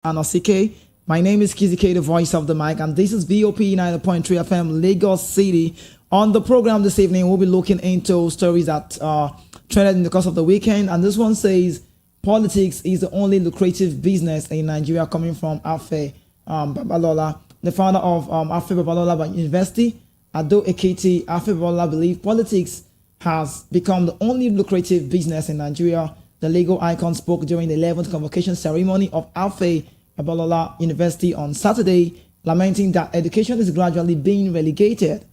Anosike. My name is Kizike, the voice of the mic, and this is VOP 90.3 FM, Lagos City. On the program this evening, we'll be looking into stories that trended in the course of the weekend, and this one says politics is the only lucrative business in Nigeria, coming from Afe Babalola, the founder of Afe Babalola University. Ado Ekiti, Afe Babalola believes politics has become the only lucrative business in Nigeria. The legal icon spoke during the 11th convocation ceremony of Afe Babalola University on Saturday, lamenting that education is gradually being relegated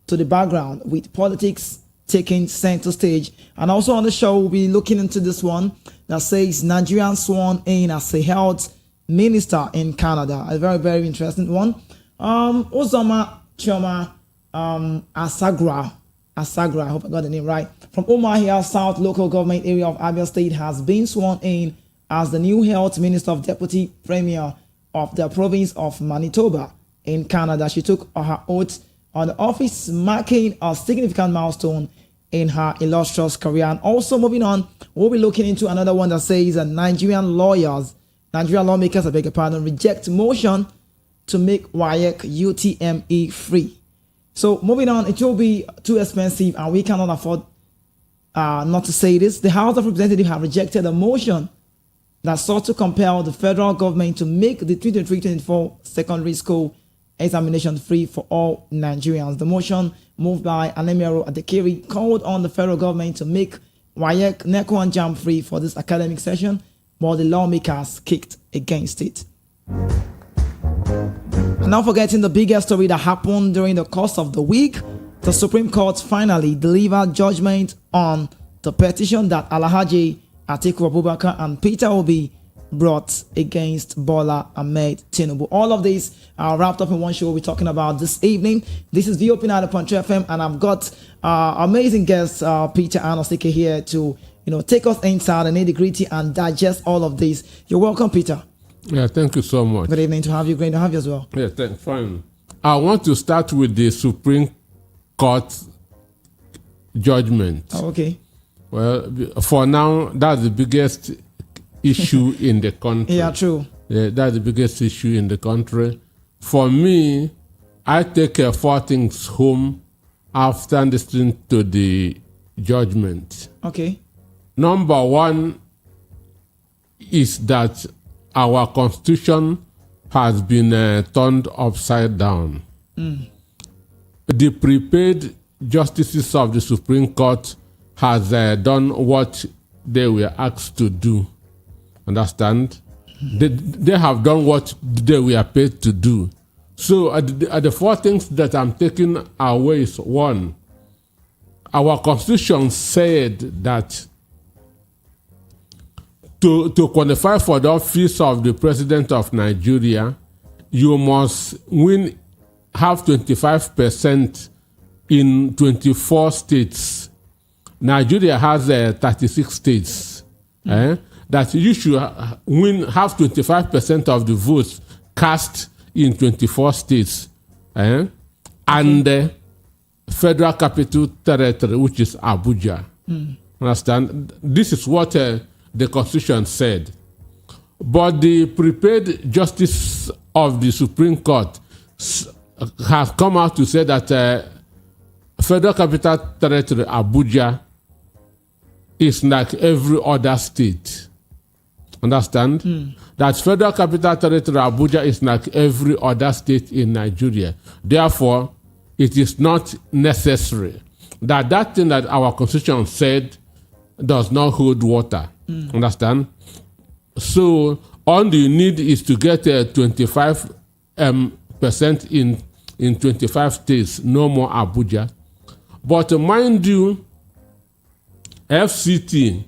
to the background, with politics taking center stage. And also on the show, we'll be looking into this one that says Nigerian sworn in as a health minister in Canada. A very, very interesting one. Uzoma Chioma Asagra, I hope I got the name right, from Umuahia South local government area of Abia State, has been sworn in as the new health minister of deputy premier of the province of Manitoba in Canada. She took her oath on the office, marking a significant milestone in her illustrious career. And also moving on, we'll be looking into another one that says that Nigerian lawmakers, I beg your pardon, reject motion to make WAEC UTME free. So moving on, it will be too expensive and we cannot afford not to say this. The House of Representatives have rejected a motion that sought to compel the federal government to make the 2023-24 secondary school examination free for all Nigerians. The motion, moved by Anemiro Adekiri, called on the federal government to make WAEC, NECO and JAM free for this academic session, but the lawmakers kicked against it. And not forgetting the biggest story that happened during the course of the week, the Supreme Court finally delivered judgment on the petition that Alhaji Atiku Abubakar and Peter Obi brought against Bola Ahmed Tinubu. All of these are wrapped up in one show we're talking about this evening. This is VOP 90.3 FM, and I've got amazing guest Peter Anosike here to take us inside the nitty-gritty and digest all of this. You're welcome, Peter. Yeah, thank you so much. Good evening to have you. Great to have you as well. Yeah, thanks. Fine. I want to start with the Supreme Court judgment. Oh, okay. Well, for now, that's the biggest issue in the country. Yeah, true. Yeah, that's the biggest issue in the country. For me, I take four things home after listening to the judgment. Okay. Number one is that our constitution has been turned upside down. The prepaid justices of the Supreme Court has done what they were asked to do. Understand? They have done what they were paid to do. So the four things that I'm taking away is: one, our constitution said that to qualify for the office of the president of Nigeria, you must have 25% in 24 states. Nigeria has 36 states. That you should have 25% of the votes cast in 24 states. And the Federal Capital Territory, which is Abuja. Understand? This is what the Constitution said. But the prepaid justice of the Supreme Court has come out to say that Federal Capital Territory, Abuja, is like every other state. Understand? That Federal Capital Territory, Abuja, is like every other state in Nigeria. Therefore, it is not necessary that thing that our Constitution said does not hold water. Understand? So all you need is to get 25% in 25 states, no more Abuja. But mind you, FCT,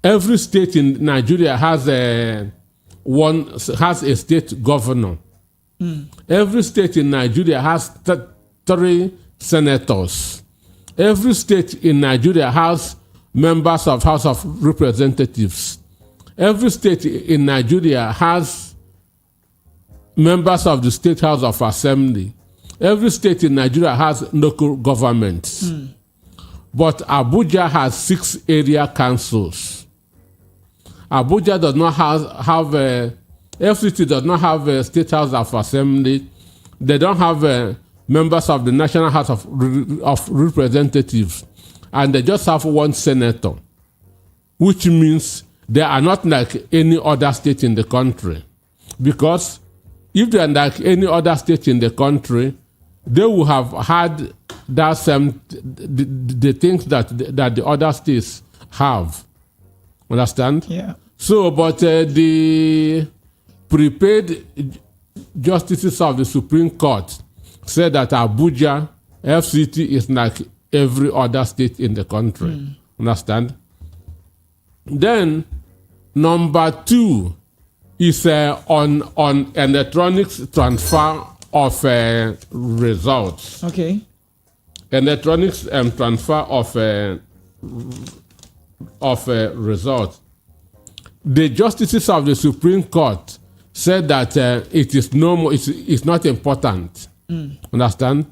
every state in Nigeria has a state governor. Every state in Nigeria has 3 senators. Every state in Nigeria has members of House of Representatives. Every state in Nigeria has members of the State House of Assembly. Every state in Nigeria has local governments. But Abuja has 6 area councils. Abuja does not have FCT does not have a State House of Assembly. They don't have members of the National House of Representatives. And they just have one senator, which means they are not like any other state in the country. Because if they are like any other state in the country, they will have had that same the things that the other states have. Understand? Yeah. So, but the prepaid justices of the Supreme Court said that Abuja, FCT is like every other state in the country. Understand? Then, number 2 is on electronics transfer of results. Okay. Electronics transfer of results. The justices of the Supreme Court said that it is no more. It's not important. Understand?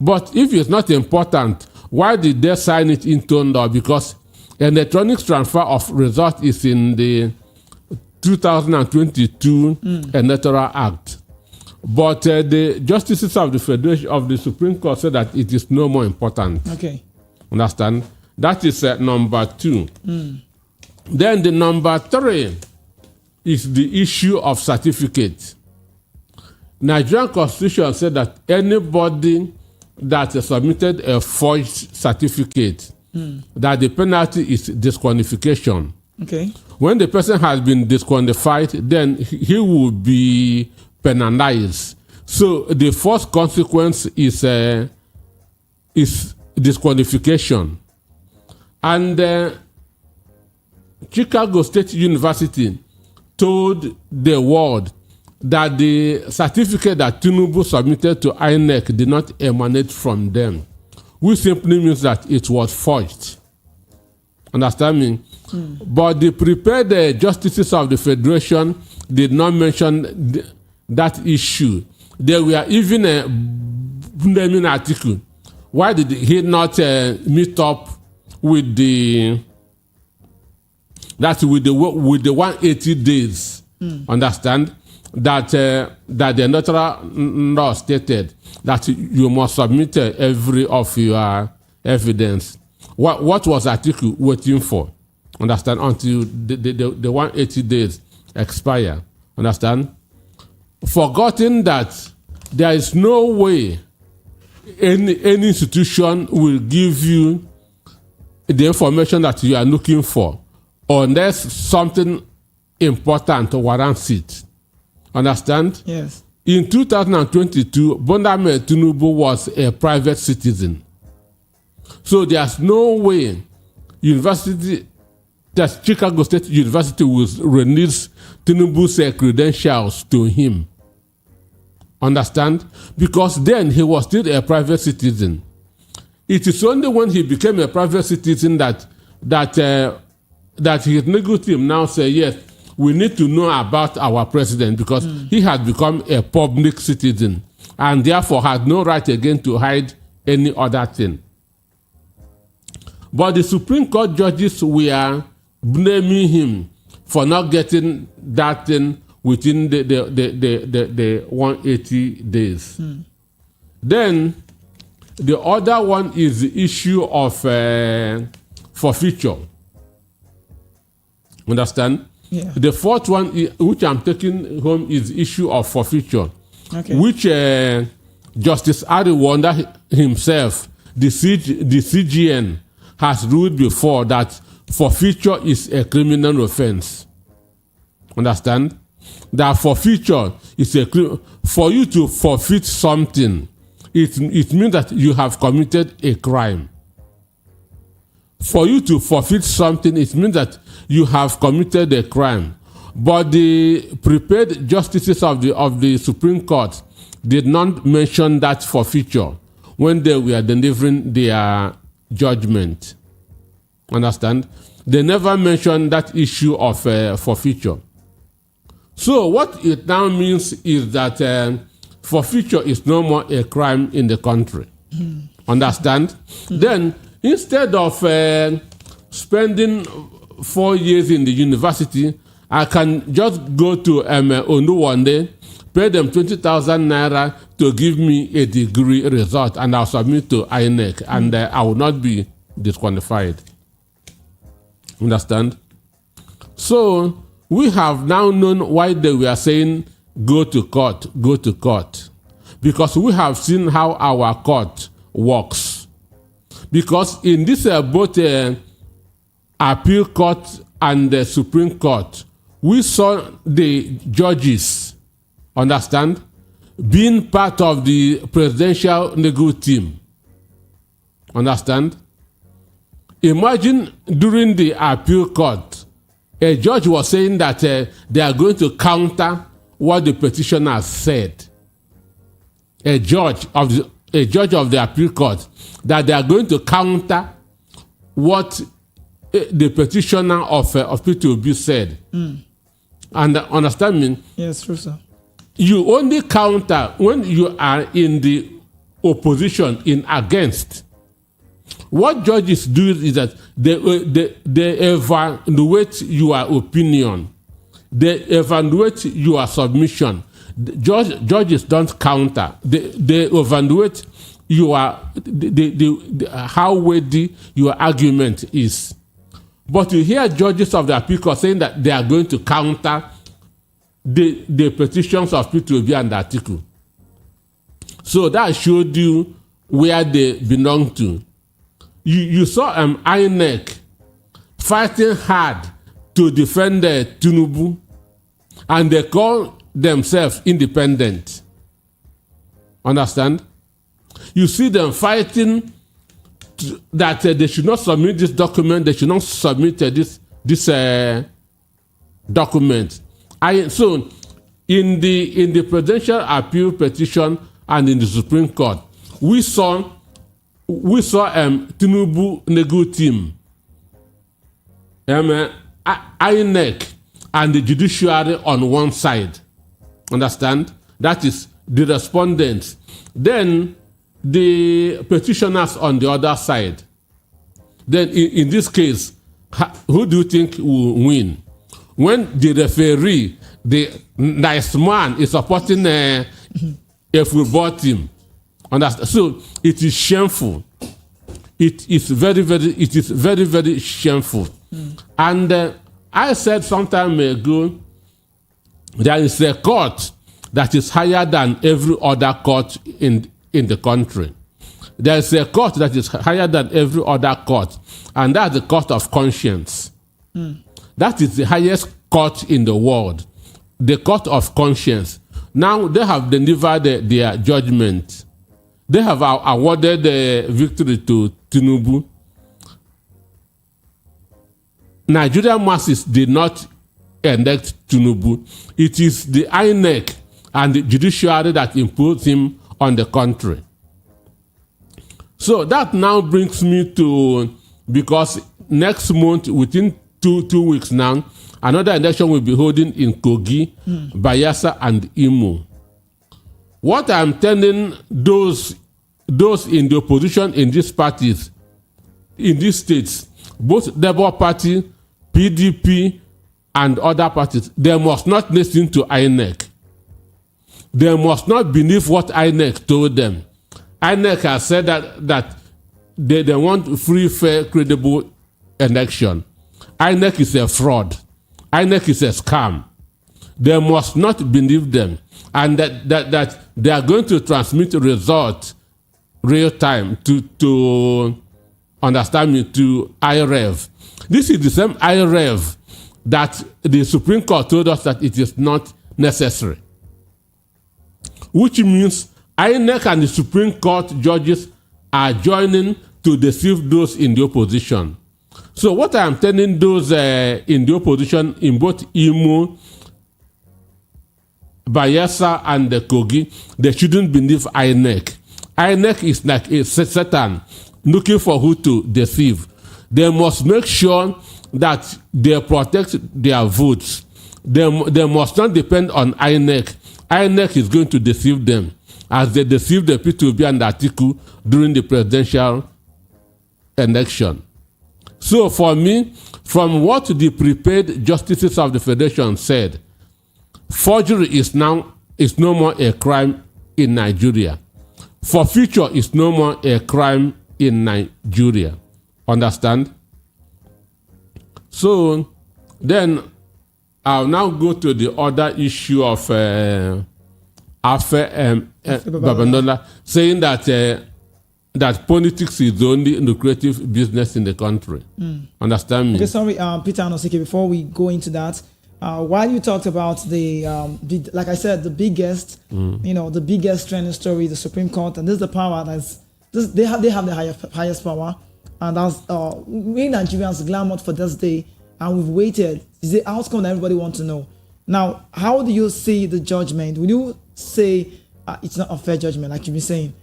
But if it's not important, why did they sign it into law? Because electronic transfer of results is in the 2022 Electoral Act. But the justices of the Federation of the Supreme Court said that it is no more important. Okay. Understand? That is number 2. Then the number 3 is the issue of certificate. Nigerian Constitution said that anybody that submitted a forged certificate, that the penalty is disqualification. Okay. When the person has been disqualified, then he will be penalized. So the first consequence is disqualification. And Chicago State University told the world that the certificate that Tinubu submitted to INEC did not emanate from them, which simply means that it was forged. Understand me? But the prepared justices of the Federation did not mention that issue. There were even a naming article. Why did he not meet up with the 180 days? Understand that the electoral law stated that you must submit every of your evidence. What was the article waiting for? Understand? Until the 180 days expire. Understand? Forgotten that there is no way any institution will give you the information that you are looking for unless something important warrants it. Understand? Yes. In 2022, Bondame Tinubu was a private citizen. So there's no way Chicago State University will release Tinubu's credentials to him. Understand? Because then he was still a private citizen. It is only when he became a private citizen that his legal team now say, yes, we need to know about our president because he has become a public citizen and therefore has no right again to hide any other thing. But the Supreme Court judges were blaming him for not getting that thing within the 180 days. Then the other one is the issue of forfeiture. Understand? Yeah. The fourth one, which I'm taking home, is the issue of forfeiture, Okay. which Justice Ariwanda himself, the CJN, has ruled before that forfeiture is a criminal offense. Understand? That forfeiture is for you to forfeit something, it means that you have committed a crime. For you to forfeit something, it means that you have committed a crime. But the prepared justices of the Supreme Court did not mention that forfeiture when they were delivering their judgment. Understand? They never mentioned that issue of forfeiture. So what it now means is that forfeiture is no more a crime in the country. Understand? Then, instead of spending 4 years in the university I can just go to Onuwande, pay them 20,000 naira to give me a degree result, and I'll submit to INEC, and I will not be disqualified. Understand? So we have now known why they were saying go to court, because we have seen how our court works. Because in this both appeal court and the Supreme Court, we saw the judges, understand, being part of the presidential legal team. Understand? Imagine during the appeal court, a judge was saying that they are going to counter what the petitioners said. A judge of the appeal court, that they are going to counter what the petitioner of P2B said. And understand me? Yes, true, sir. You only counter when you are in the opposition, in against. What judges do is that they evaluate your opinion. They evaluate your submission. Judges don't counter. They evaluate how weighty your argument is. But you hear judges of the appeal court saying that they are going to counter the petitions of P2B and Atiku. So that showed you where they belong to. You saw INEC fighting hard to defend Tinubu, and they call themselves independent. Understand? You see them fighting that they should not submit this document, they should not submit this document. So in the presidential appeal petition and in the Supreme Court, we saw Tinubu legal team, INEC, and the judiciary on one side. Understand? That is the respondents. Then the petitioners on the other side. Then in this case, who do you think will win? When the referee, the nice man, is supporting a football team. Understand? So it is shameful. It is very, very shameful. And I said some time ago, there is a court that is higher than every other court in the country. There is a court that is higher than every other court, and that's the court of conscience. That is the highest court in the world, the court of conscience. Now they have delivered their judgment. They have awarded the victory to Tinubu. Nigerian masses did not elect Tinubu. It is the INEC and the judiciary that imposed him on the country. So that now brings me to, because next month, within two weeks now, another election will be holding in Kogi, Bayelsa, and Imo. What I'm telling those in the opposition in these parties, in these states, both Labour Party, PDP, and other parties, they must not listen to INEC. They must not believe what INEC told them. INEC has said that they want free, fair, credible election. INEC is a fraud. INEC is a scam. They must not believe them. And that they are going to transmit results real time to understand me, to IREV. This is the same IREV that the Supreme Court told us that it is not necessary. Which means INEC and the Supreme Court judges are joining to deceive those in the opposition. So what I am telling those in the opposition in both Imo, Bayelsa, and Kogi, they shouldn't believe INEC. INEC is like a Satan looking for who to deceive. They must make sure that they protect their votes. They must not depend on INEC. INEC is going to deceive them, as they deceived the P2B and Atiku during the presidential election. So for me, From what the prepaid justices of the Federation said, forgery is no more a crime in Nigeria. Forfeiture is no more a crime in Nigeria. Understand? So then I'll now go to the other issue of Babanola, saying that that politics is the only lucrative business in the country. Understand me? Okay, sorry, Peter Anosike, before we go into that, while you talked about the, like I said, the biggest, the biggest trending story, the Supreme Court, and this is the power they have the highest power, and that's we Nigerians clamored for this day, and we've waited. Is the outcome that everybody wants to know. Now, how do you see the judgment? Will you say it's not a fair judgment, like you've been saying?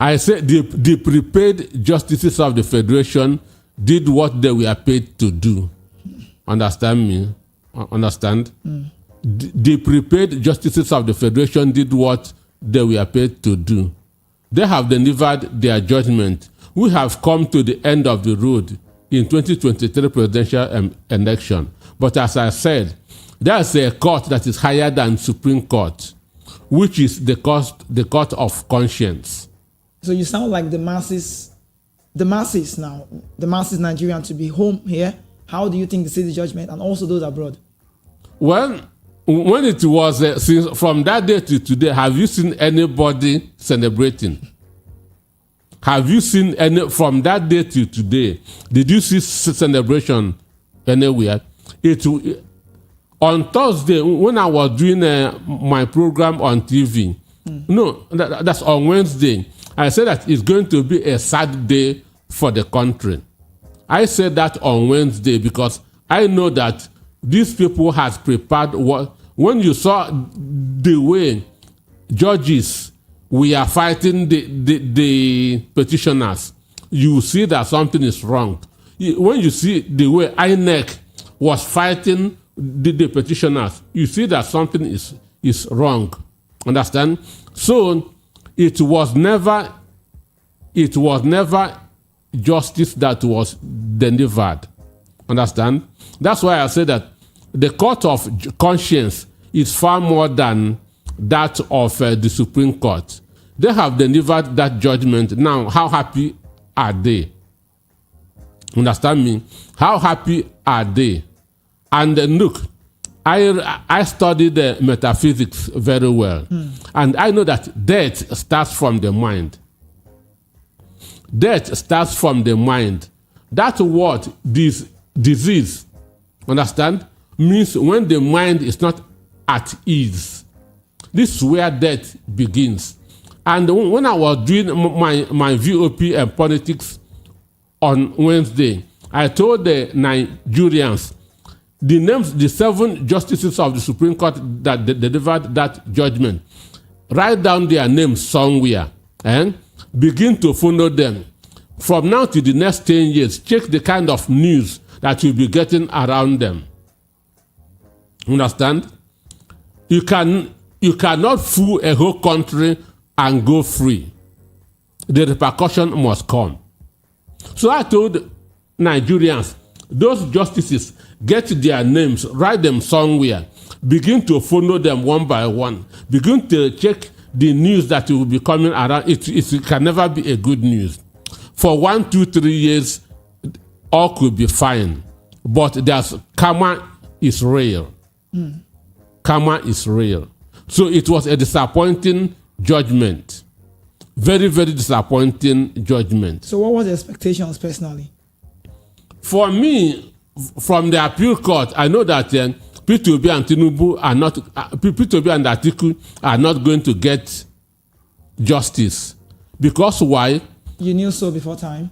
I said the prepaid justices of the Federation did what they were paid to do. Understand me? Understand? The prepaid justices of the Federation did what they were paid to do. They have delivered their judgment. We have come to the end of the road in 2023 presidential election. But as I said, there's a court that is higher than Supreme Court, which is the court of conscience. So you sound like the masses Nigerian to be home here. How do you think they see the judgment, and also those abroad? Well, when it was since from that day to today, have you seen anybody celebrating? Have you seen any from that day to today? Did you see celebration anywhere? On Thursday when I was doing my program on TV, no, that's on Wednesday. I said that it's going to be a sad day for the country. I said that on Wednesday because I know that these people has prepared what. When you saw the way judges we are fighting the petitioners, you see that something is wrong. When you see the way INEC was fighting the petitioners, you see that something is wrong. Understand? So it was never justice that was delivered. Understand? That's why I say that the court of conscience is far more than that of the Supreme Court. They have delivered that judgment. Now, how happy are they? Understand me? How happy are they? And look, I studied metaphysics very well. And I know that death starts from the mind. Death starts from the mind. That word, this disease, understand, means when the mind is not at ease. This is where death begins. And when I was doing my VOP and politics on Wednesday, I told the Nigerians the names, the 7 justices of the Supreme Court that delivered that judgment. Write down their names somewhere and begin to follow them. From now to the next 10 years, check the kind of news that you'll be getting around them. Understand? You cannot fool a whole country and go free. The repercussion must come. So I told Nigerians, those justices, get their names, write them somewhere, begin to follow them one by one, begin to check the news that will be coming around. It can never be a good news. For 1, 2, 3 years, all could be fine. But there's karma is real. Karma is real. So it was a disappointing judgment. Very, very disappointing judgment. So what was the expectations personally? For me, from the appeal court, I know that P2B and Tinubu are not, P2B and Atiku are not going to get justice. Because why? You knew so before time?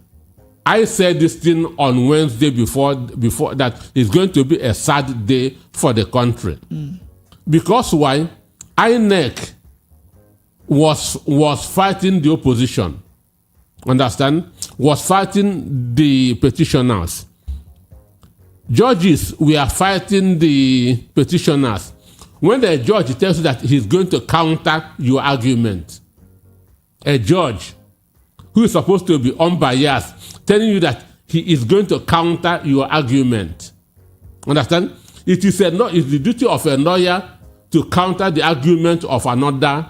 I said this thing on Wednesday before that it's going to be a sad day for the country. Because why? INEC was fighting the opposition. Understand? Was fighting the petitioners. Judges were fighting the petitioners. When the judge tells you that he's going to counter your argument, a judge who is supposed to be unbiased, telling you that he is going to counter your argument. Understand? It is it's the duty of a lawyer to counter the argument of another,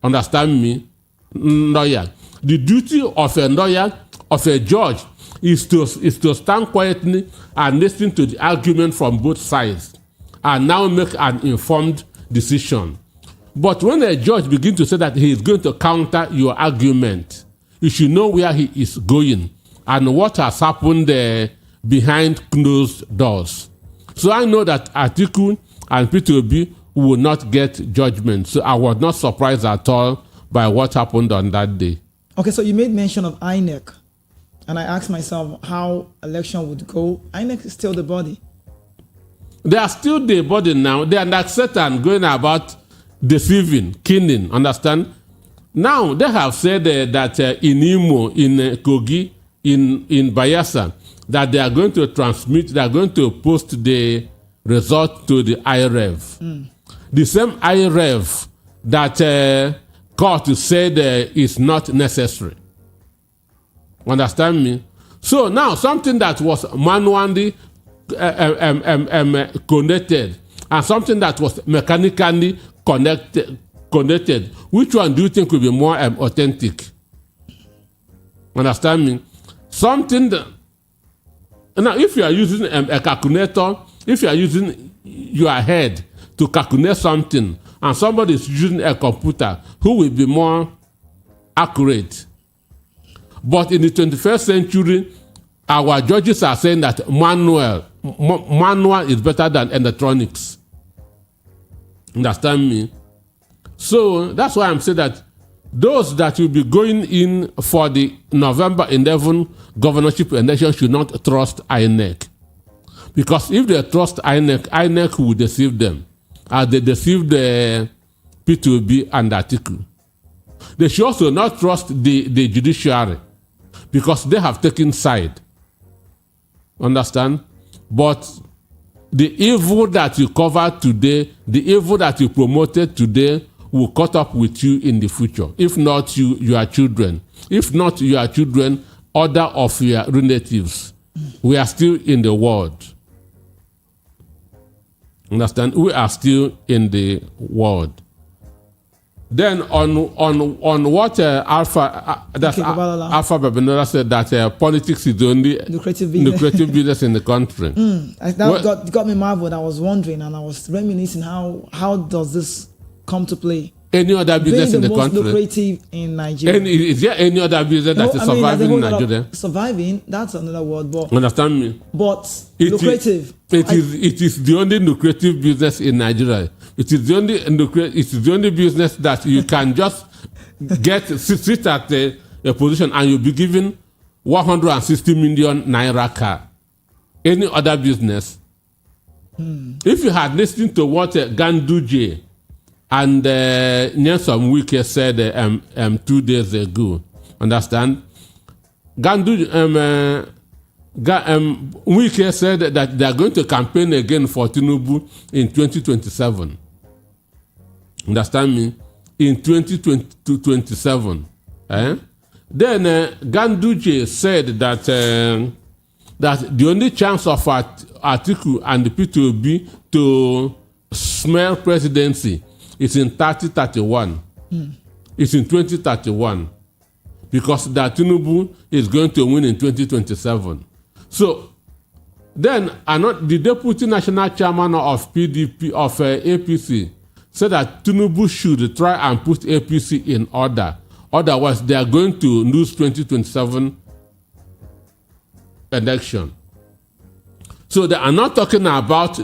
understand me, lawyer. The duty of a lawyer, of a judge, is to stand quietly and listen to the argument from both sides and now make an informed decision. But when a judge begins to say that he is going to counter your argument, you should know where he is going and what has happened behind closed doors. So I know that Atiku and P2B will not get judgment. So I was not surprised at all by what happened on that day. Okay, so you made mention of INEC, and I asked myself how election would go. INEC is still the body. They are still the body now. They are like Satan going about deceiving, killing, understand? Now, they have said that in Imo, in Kogi, in Bayelsa, that they are going to transmit, they are going to post the result to the IREV. The same IREV that court said is not necessary. Understand me? So now, something that was manually connected and something that was mechanically connected, which one do you think will be more authentic? Understand me? Something that, now if you are using a calculator, if you are using your head to calculate something and somebody is using a computer, who will be more accurate? But in the 21st century, our judges are saying that manual is better than electronics. Understand me? So that's why I'm saying that those that will be going in for the November 11 governorship election should not trust INEC. Because if they trust INEC will deceive them, as they deceived the P2B and Atiku. They should also not trust the judiciary, because they have taken side. Understand? But the evil that you covered today, the evil that you promoted today, will caught up with you in the future. If not you, your children. If not your children, other of your relatives. We are still in the world. Understand? We are still in the world. Then on what Alpha Babinola said, that politics is the only lucrative business in the country. That got me marveled. I was wondering and I was reminiscing how does this come to play? Any other business in the country? Most lucrative in Nigeria. Is there any other business that is surviving in Nigeria? Surviving, that's another word. But understand me? But lucrative. It is the only lucrative business in Nigeria. It is the only business that you can just sit at a position and you'll be given 160 million naira car. Any other business? If you had listened to what Ganduje and Nyesom Wike said 2 days ago, understand? Wike said that they are going to campaign again for Tinubu in 2027. Understand me? In 2027. Then Ganduje said that the only chance of Atiku and the P2B to smell presidency is in 2031. It's in 2031. Because that Tinubu is going to win in 2027. So then the deputy national chairman of PDP of APC said that Tinubu should try and put APC in order. Otherwise, they are going to lose 2027 election. So they are not talking about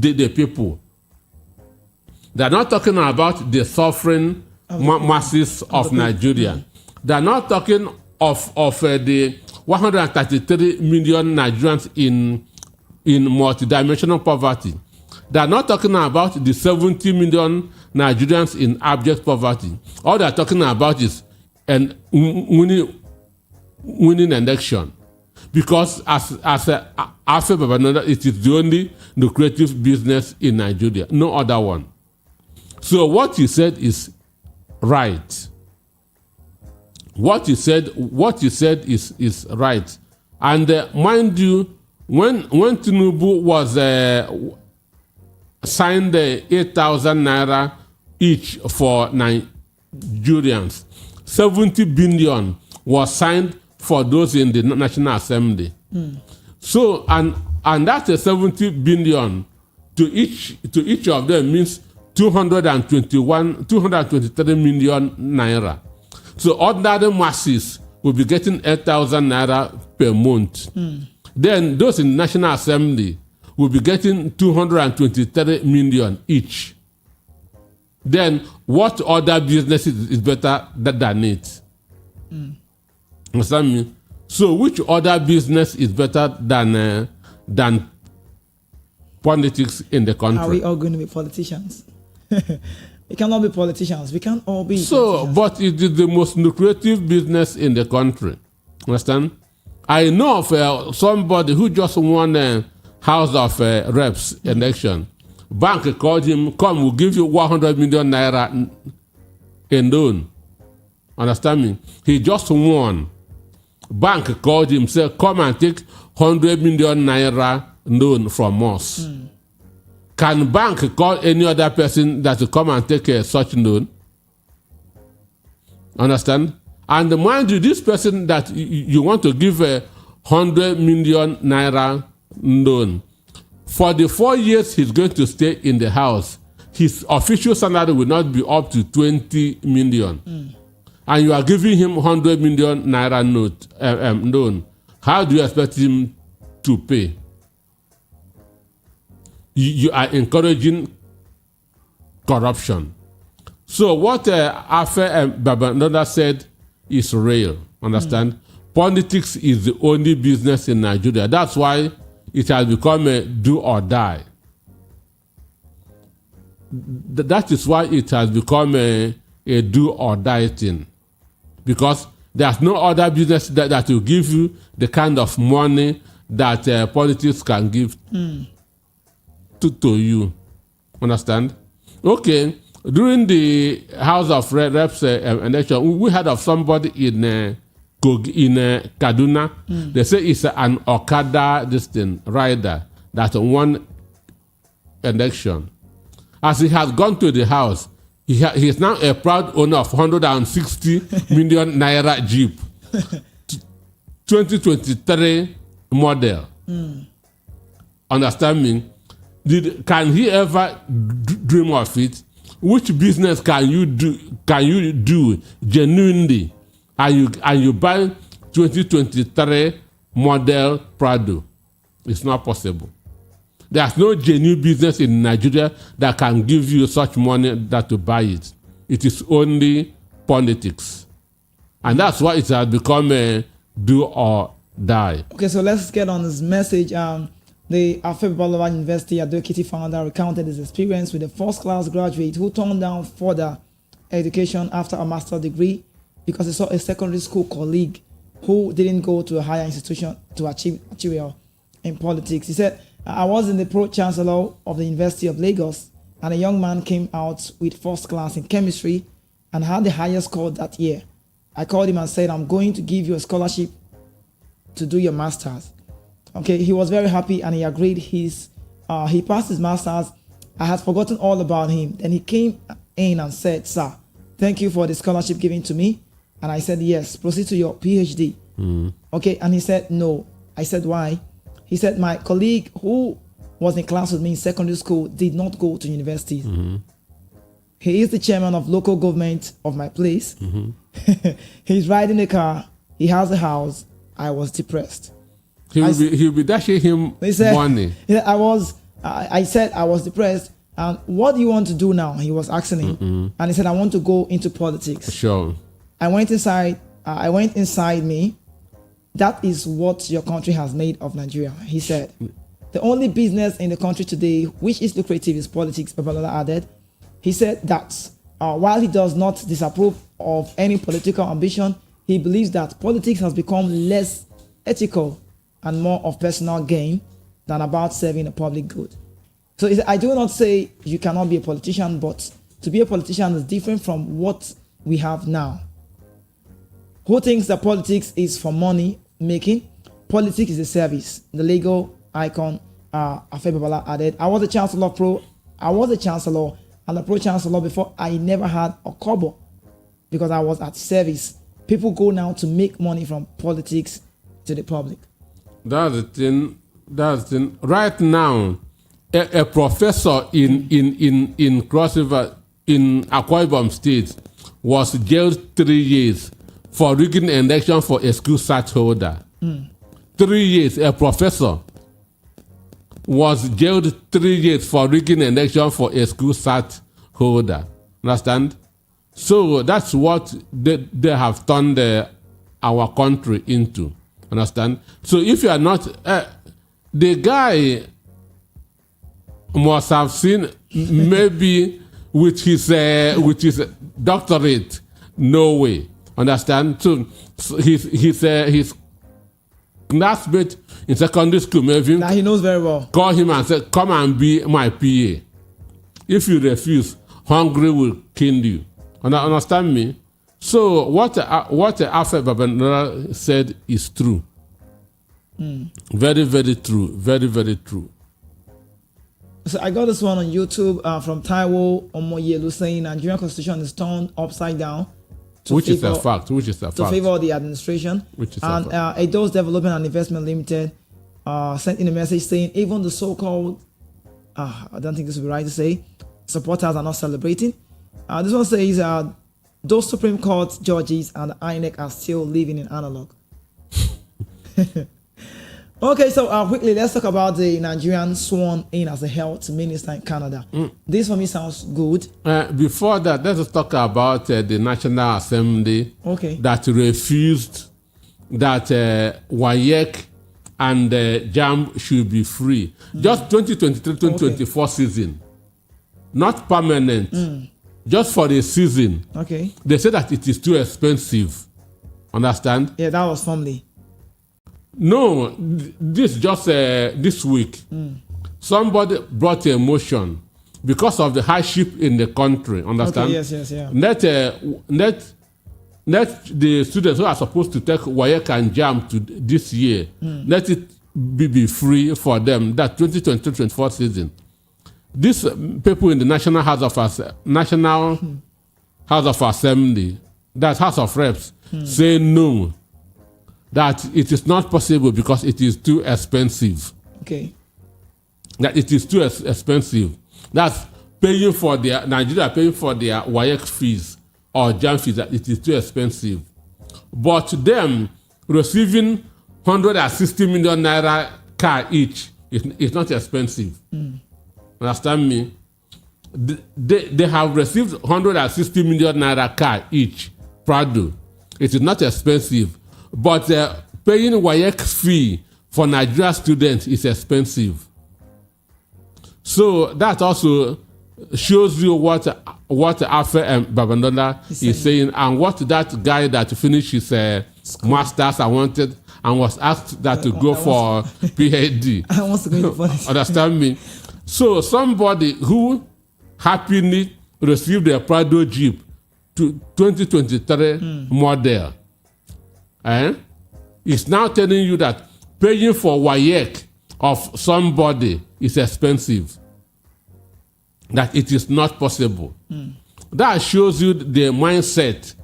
the people. They are not talking about the suffering masses of Nigeria. They are not talking of the 133 million Nigerians in multidimensional poverty. They are not talking about the 70 million Nigerians in abject poverty. All they are talking about is winning election. Because as Alpha Babanola, it is the only lucrative business in Nigeria. No other one. So what he said is right. What he said is right. And mind you, when Tinubu was signed 8,000 naira each for Nigerians, 70 billion was signed for those in the National Assembly. So, and that's a 70 billion to each of them means 223 million naira. So ordinary masses will be getting 8,000 naira per month. Then those in the National Assembly will be getting 223 million each. Then what other business is better than it? Understand me? So which other business is better than politics in the country? Are we all going to be politicians? We cannot be politicians. We can't all be so, politicians. But it is the most lucrative business in the country. Understand? I know of somebody who just won a House of Reps election. Bank called him, come, we'll give you 100 million naira in loan. Understand me? He just won. Bank called him, said, come and take 100 million naira loan from us. Can bank call any other person that will come and take such loan? Understand? And mind you, this person that you want to give 100 million naira loan, for the 4 years he's going to stay in the house, his official salary will not be up to 20 million. And you are giving him 100 million naira loan. How do you expect him to pay? You are encouraging corruption. So what Afe Babalola said is real. Understand? Politics is the only business in Nigeria. That's why it has become a do or die. That is why it has become a do or die thing. Because there's no other business that will give you the kind of money that politics can give to you. Understand? Okay. During the House of Reps election, we heard of somebody in Kaduna. They say it's an Okada rider that won election. As he has gone to the house, he is now a proud owner of 160 million naira Jeep, 2023 model. Understand me? Can he ever dream of it? Which business can you do genuinely and you buy 2023 model Prado? It's not possible. There's no genuine business in Nigeria that can give you such money that to buy it. It is only politics. And that's why it has become a do or die. Okay, so let's get on this message. The Afe Babalola University Adokiti founder recounted his experience with a first-class graduate who turned down further education after a master's degree because he saw a secondary school colleague who didn't go to a higher institution to achieve material in politics. He said, I was in the pro-chancellor of the University of Lagos, and a young man came out with first class in chemistry and had the highest score that year. I called him and said, I'm going to give you a scholarship to do your master's. Okay, he was very happy and he agreed. He passed his master's. I had forgotten all about him. Then he came in and said, sir, thank you for the scholarship given to me. And I said, yes, proceed to your PhD. Okay, and he said, no. I said, why? He said, my colleague who was in class with me in secondary school did not go to university. He is the chairman of local government of my place. He's riding a car. He has a house. I was depressed. He'll be dashing him money. I said I was depressed. And what do you want to do now? He was asking him. And he said, I want to go into politics. Sure. I went inside me. That is what your country has made of Nigeria. He said, the only business in the country today which is lucrative is politics, Babalola added. He said that while he does not disapprove of any political ambition, he believes that politics has become less ethical and more of personal gain than about serving a public good. So he said, I do not say you cannot be a politician, but to be a politician is different from what we have now. Who thinks that politics is for money making? politics is a service. The legal icon, Afe Babala added, I was a chancellor and a pro chancellor before I never had a kobo because I was at service. People go now to make money from politics to the public. That's the thing. Right now, a professor in Cross River, in Akwa Ibom State, was jailed 3 years for rigging an election for a school sat holder. 3 years, a professor was jailed 3 years for rigging an election for a school sat holder. Understand? So that's what they have turned our country into. Understand? So if you are not, the guy must have seen maybe with his doctorate, no way. Understand? So his classmate in secondary school, maybe Now he knows very well. call him and say, "Come and be my PA. If you refuse, hungry will kill you." Understand me? So what Afe Babala said is true. Very, very true. Very, very true. So I got this one on YouTube from Taiwo Omoyelu saying Nigerian constitution is turned upside down. Which is a fact. To favor the administration. Which is and Edo's Development and Investment Limited sent in a message saying even the so-called, I don't think this would be right to say, supporters are not celebrating. This one says those Supreme Court judges and the INEC are still living in analog. Okay, so quickly, let's talk about the Nigerian sworn in as a health minister in Canada. This for me sounds good. Before that, let's talk about the National Assembly that refused that WAEC and JAMB should be free. Just 2023-2024 season, not permanent, just for the season. Okay. They say that it is too expensive. Understand? Yeah, that was formally. No, this week, somebody brought a motion because of the hardship in the country. Understand? Okay, yes, yeah. Let the students who are supposed to take WAEC and JAM to this year, let it be free for them. That 2023-2024 season. These people in the National House of Assembly, that House of Reps, say no. That it is not possible because it is too expensive. Okay. That it is too expensive. That's paying for Nigeria paying for their WAEC fees or JAM fees, that it is too expensive. But them receiving 160 million naira car each is not expensive. Understand me? They have received 160 million naira car each, Prado. It is not expensive. But paying WAEC fee for Nigeria students is expensive. So that also shows you what Afe Babala is saying, and what that guy that finished his master's and was asked that to go for PhD. I want to go into politics. Understand me? So somebody who happily received a Prado Jeep to 2023 model, is now telling you that paying for WAEC of somebody is expensive. That it is not possible. That shows you the mindset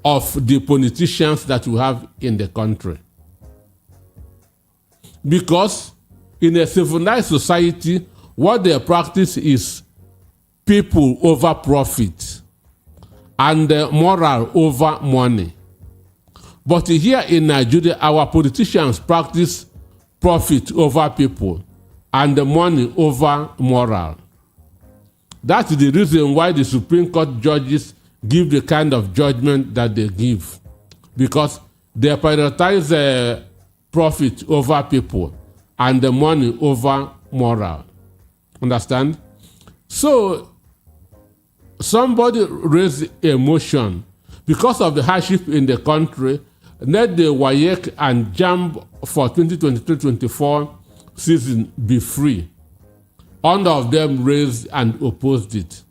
of the politicians that we have in the country. Because in a civilized society, what they practice is people over profit and moral over money. But here in Nigeria, our politicians practice profit over people and the money over moral. That's the reason why the Supreme Court judges give the kind of judgment that they give. Because they prioritize profit over people and the money over moral. Understand? So, somebody raised a motion because of the hardship in the country. Let the WAEC and JAM for 2023-24 season be free. None of them raised and opposed it.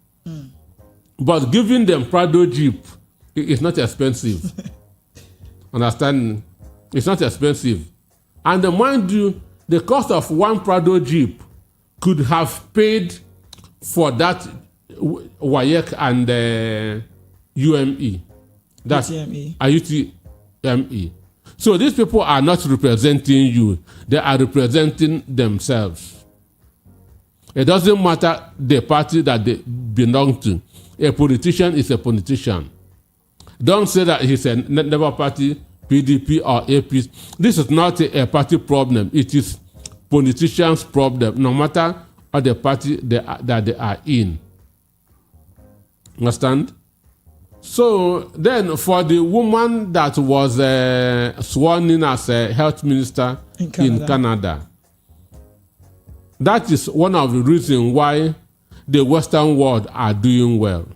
But giving them Prado Jeep is not expensive. Understand? It's not expensive. And mind you, the cost of one Prado Jeep could have paid for that WAEC and UME. That's UTME. UTME. So these people are not representing you. They are representing themselves. It doesn't matter the party that they belong to. A politician is a politician. Don't say that he's a Labour Party, PDP, or AP. This is not a party problem. It is politicians' problem, no matter what the party that they are in. Understand? So then, for the woman that was sworn in as a health minister in Canada, that is one of the reasons why the Western world are doing well.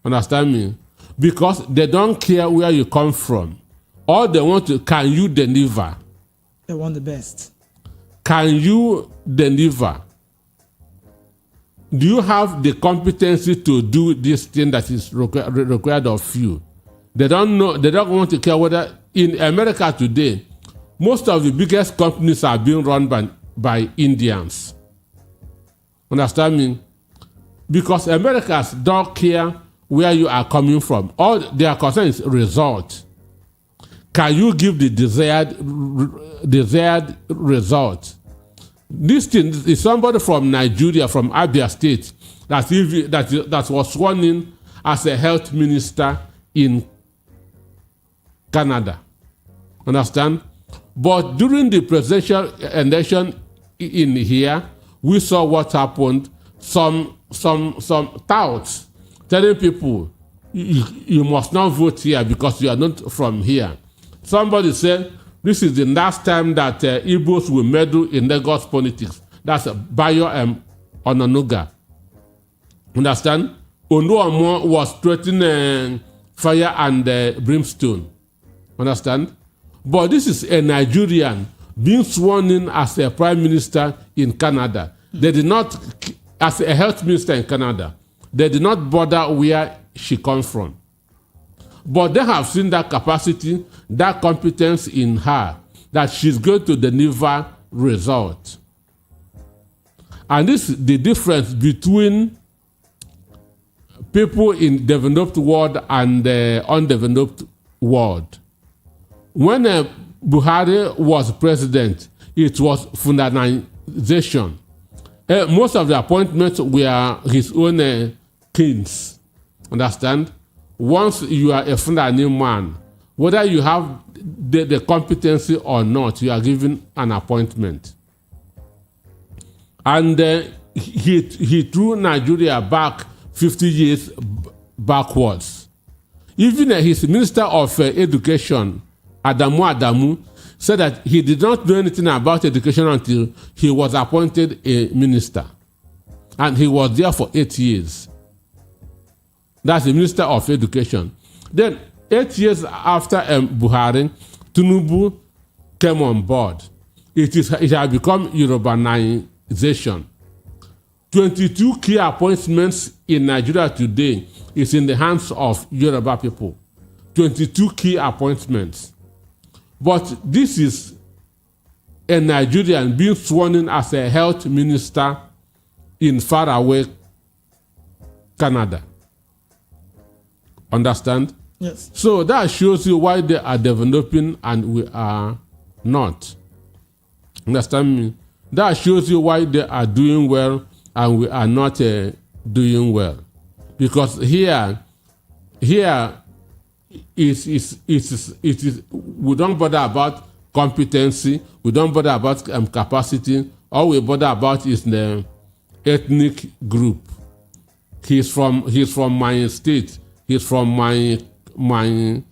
Understand me? Because they don't care where you come from. All they want to, can you deliver? They want the best. Can you deliver? Do you have the competency to do this thing that is required of you? They don't know. They don't want to care whether in America today, most of the biggest companies are being run by Indians. Understand me? Because Americans don't care where you are coming from. All their concern is result. Can you give the desired result? This thing is somebody from Nigeria, from Abia State, that was sworn in as a health minister in Canada. Understand? But during the presidential election in here, we saw what happened. Some touts telling people, you must not vote here because you are not from here. Somebody said, this is the last time that Igbos will meddle in Lagos politics. That's Bayo and Onanuga. Understand? Onuomo was threatening fire and brimstone. Understand? But this is a Nigerian being sworn in as a prime minister in Canada. They did not, as a health minister in Canada, they did not bother where she comes from. But they have seen that capacity, that competence in her, that she's going to deliver results. And this is the difference between people in developed world and the undeveloped world. When Buhari was president, it was fundamentation. Most of the appointments were his own kings. Understand? Once you are a Fulani man, whether you have the competency or not, you are given an appointment. And he threw Nigeria back 50 years backwards. Even his Minister of Education, Adamu, said that he did not know anything about education until he was appointed a minister. And he was there for 8 years. That's the Minister of Education. Then, 8 years after Buhari, Tinubu came on board. It has become Yorubanization. 22 key appointments in Nigeria today is in the hands of Yoruba people. 22 key appointments. But this is a Nigerian being sworn in as a health minister in faraway Canada. Understand? Yes. So that shows you why they are developing and we are not. Understand me? That shows you why they are doing well and we are not doing well. Because here it is we don't bother about competency, we don't bother about capacity. All we bother about is the ethnic group. He's from my state. He's from my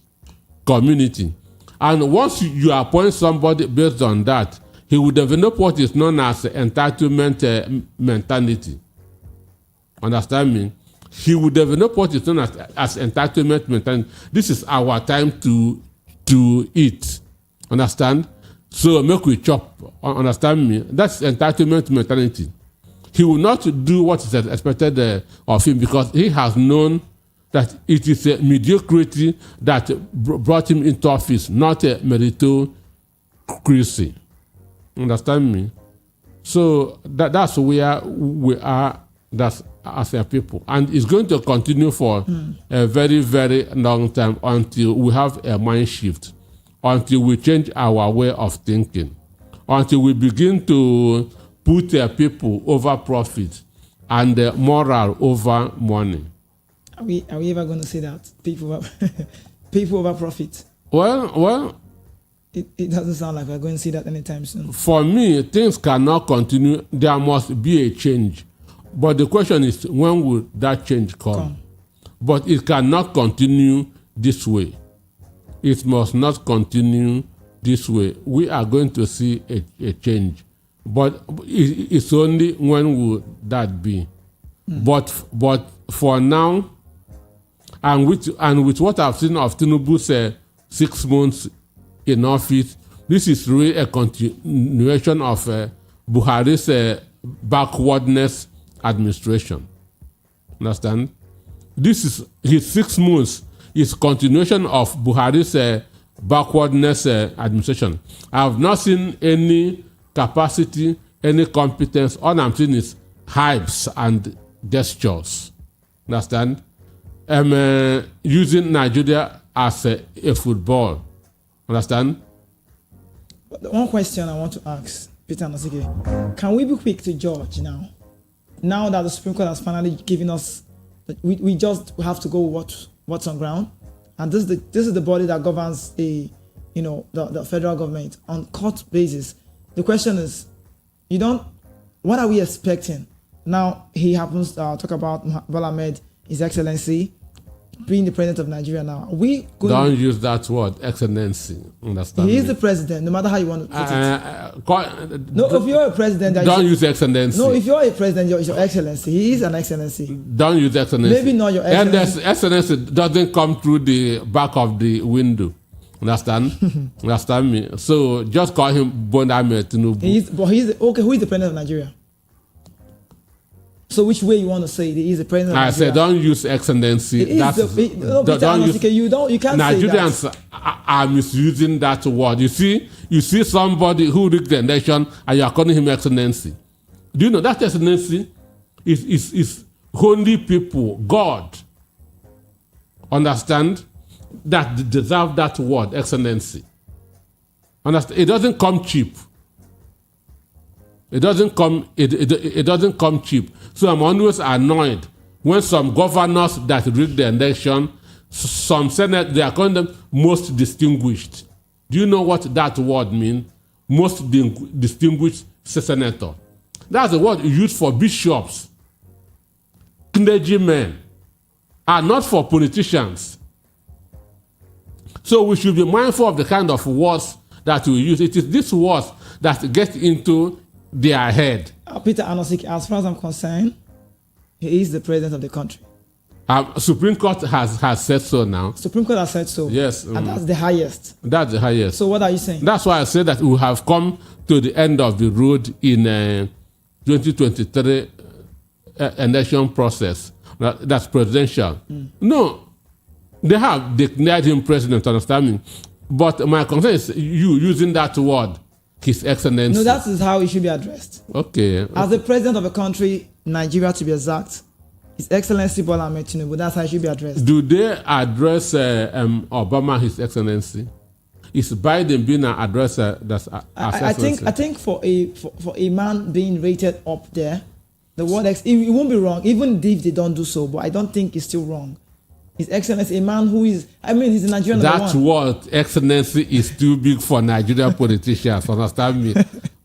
community. And once you appoint somebody based on that, he will develop what is known as entitlement mentality. Understand me? He will develop what is known as entitlement mentality. This is our time to eat. Understand? So make we chop. Understand me? That's entitlement mentality. He will not do what is expected of him because he has known that it is a mediocrity that brought him into office, not a meritocracy. hypocrisy. Understand me? So that's where we are. That's as a people, and it's going to continue for a very, very long time until we have a mind shift, until we change our way of thinking, until we begin to put people over profit and moral over money. Are we ever going to say that people over profit? Well. It doesn't sound like we're going to see that anytime soon. For me, things cannot continue. There must be a change. But the question is, when will that change come? But it cannot continue this way. It must not continue this way. We are going to see a change. But it's only when will that be? But for now, and with what I've seen of Tinubu's 6 months in office, this is really a continuation of Buhari's backwardness administration. Understand? This is his 6 months is continuation of Buhari's backwardness administration. I have not seen any capacity, any competence. All I'm seeing is hypes and gestures. Understand? Using Nigeria as a football. Understand? But one question I want to ask Peter Nosike, can we be quick to judge now? Now that the Supreme Court has finally given us, we just have to go what's on ground, and this is the body that governs the federal government on court basis. The question is, what are we expecting? Now he happens to talk about Bola Ahmed, His Excellency, being the president of Nigeria now. Don't use that word, excellency. Understand? He is the president, no matter how you want to put it. No, if you're a president, don't use excellency. No, if you're a president, you're your excellency. He is an excellency. Don't use excellency. Maybe not your excellency. And excellency doesn't come through the back of the window. Understand? Understand me? So just call him Bola Ahmed Tinubu. Okay. Who is the president of Nigeria? So which way you want to say it? He is the president of Nigeria? I said don't use excellency. You can't Nigerians say that. are misusing that word. You see somebody who rigged the election and you are calling him excellency. Do you know that excellency is only people, God, understand, that deserve that word, excellency. Understand? It doesn't come cheap. It doesn't come cheap. So I'm always annoyed when some governors that rig the election, some senate, they are calling them most distinguished. Do you know what that word means? Most distinguished senator. That's the word used for bishops, clergymen, and not for politicians. So we should be mindful of the kind of words that we use. It is these words that get into their head. Peter Anosik, as far as I'm concerned, he is the president of the country. Supreme Court has said so now. Supreme Court has said so. Yes. And that's the highest. That's the highest. So what are you saying? That's why I say that we have come to the end of the road in 2023 election process. That's presidential. No, they have declared him president, understand me? But my concern is you using that word, His Excellency. No, that is how it should be addressed. Okay. As the president of a country, Nigeria to be exact, His Excellency Bola Ahmed Tinubu, that's how it should be addressed. Do they address Obama His Excellency? Is Biden being addressed as Excellency? I think for a man being rated up there, the word it won't be wrong, even if they don't do so, but I don't think it's still wrong. His Excellency, a man who is, he's a Nigerian number one. That word, excellency, is too big for Nigerian politicians, understand me?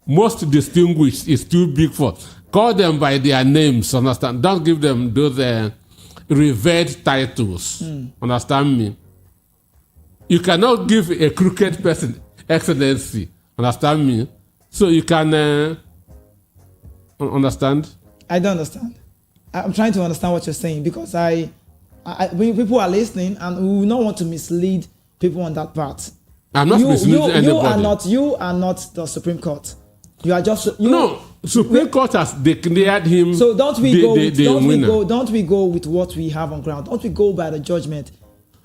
Most distinguished is too big for. Call them by their names, understand? Don't give them those revered titles, understand me? You cannot give a crooked person excellency, understand me? So you can understand? I don't understand. I'm trying to understand what you're saying because when people are listening and we will not want to mislead people on that part. I'm not misleading anybody. You are not the Supreme Court. You are just Supreme Court has declared him. So don't we go with what we have on ground? Don't we go by the judgment?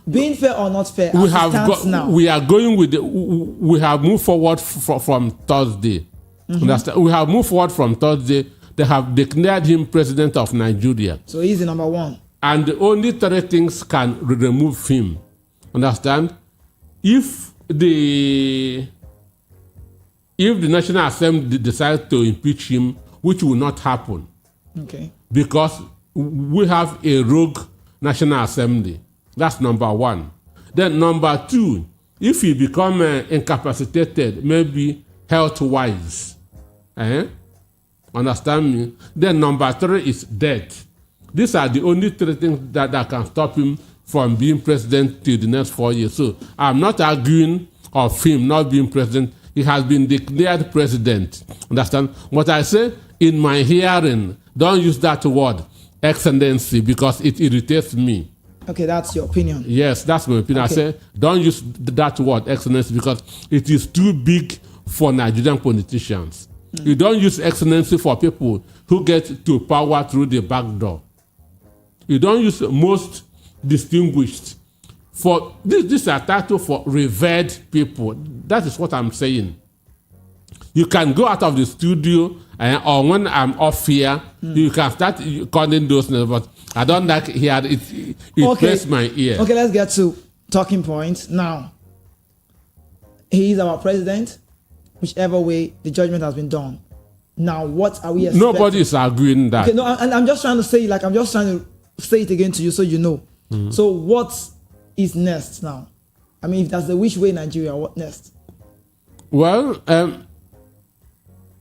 being fair or not fair, we as it stands now. we are going with we have moved forward from Thursday. Understand? We have moved forward from Thursday. They have declared him president of Nigeria. So he's the number one. And the only three things can remove him. Understand? If the National Assembly decides to impeach him, which will not happen. Okay. Because we have a rogue National Assembly. That's number one. Then number two, if he become incapacitated, maybe health-wise, understand me? Then number three is death. These are the only three things that can stop him from being president till the next 4 years. So I'm not arguing of him not being president. He has been declared president. Understand? What I say in my hearing, don't use that word, excellency, because it irritates me. Okay, that's your opinion. Yes, that's my opinion. Okay. I say don't use that word, excellency, because it is too big for Nigerian politicians. You don't use excellency for people who get to power through the back door. You don't use most distinguished. For this is a title for revered people. That is what I'm saying. You can go out of the studio or when I'm off here, you can start calling those names, but I don't like hear it. It press my ear. Okay, let's get to talking points now. He is our president. Whichever way the judgment has been done. Now, what are we expecting? Nobody is arguing that. Okay, no, and I'm just trying to say, I'm just trying to say it again to you so you know. So what is next now? I mean, if that's the which way Nigeria, what next? Well,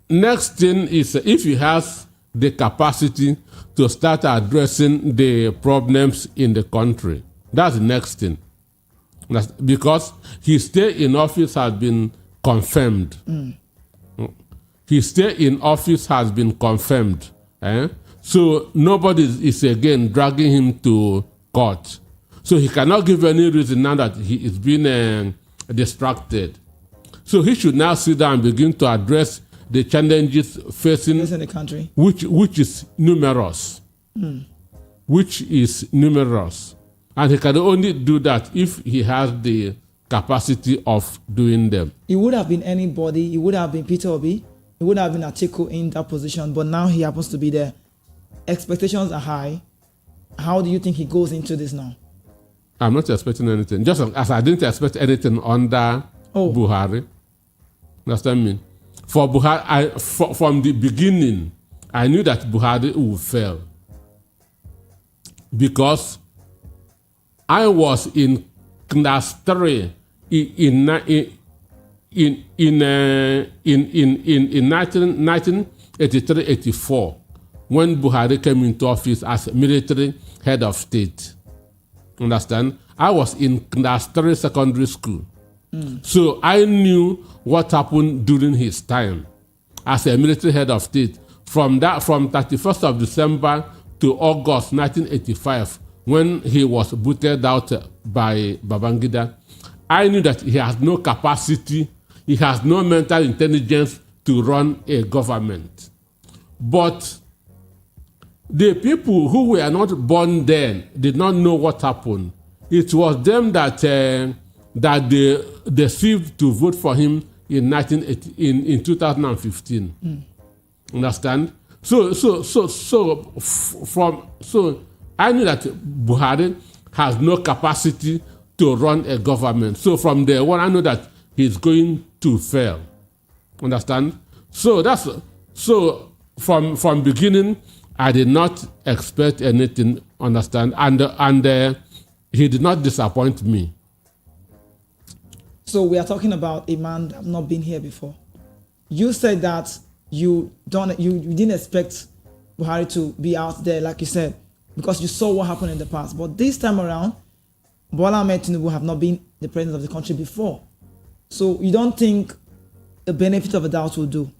next thing is if he has the capacity to start addressing the problems in the country. That's the next thing. That's because his stay in office has been confirmed. His stay in office has been confirmed. So nobody is again dragging him to court. So he cannot give any reason now that he is being distracted. So he should now sit down and begin to address the challenges facing the country, which is numerous. Which is numerous. And he can only do that if he has the capacity of doing them. It would have been anybody. It would have been Peter Obi. It would have been Atiku in that position. But now he happens to be there. Expectations are high. How do you think he goes into this now? I'm not expecting anything. Just as I didn't expect anything under Buhari. Understand me? For Buhari, from the beginning, I knew that Buhari would fail. Because I was in class 3 in 1983-84 when Buhari came into office as military head of state. Understand? I was in class 3 secondary school. So I knew what happened during his time as a military head of state from 31st of December to August 1985 when he was booted out by Babangida. I knew that he has no capacity, he has no mental intelligence to run a government. But the people who were not born then did not know what happened. It was them that they deceived to vote for him in 2015. Understand? So I knew that Buhari has no capacity to run a government. So from day one, I know that he's going to fail. Understand? So from beginning, I did not expect anything. Understand? And he did not disappoint me. So we are talking about a man that have not been here before. You said that you didn't expect Buhari to be out there, like you said, because you saw what happened in the past. But this time around, Bola Ahmed Tinubu have not been the president of the country before. So you don't think the benefit of the doubt will do?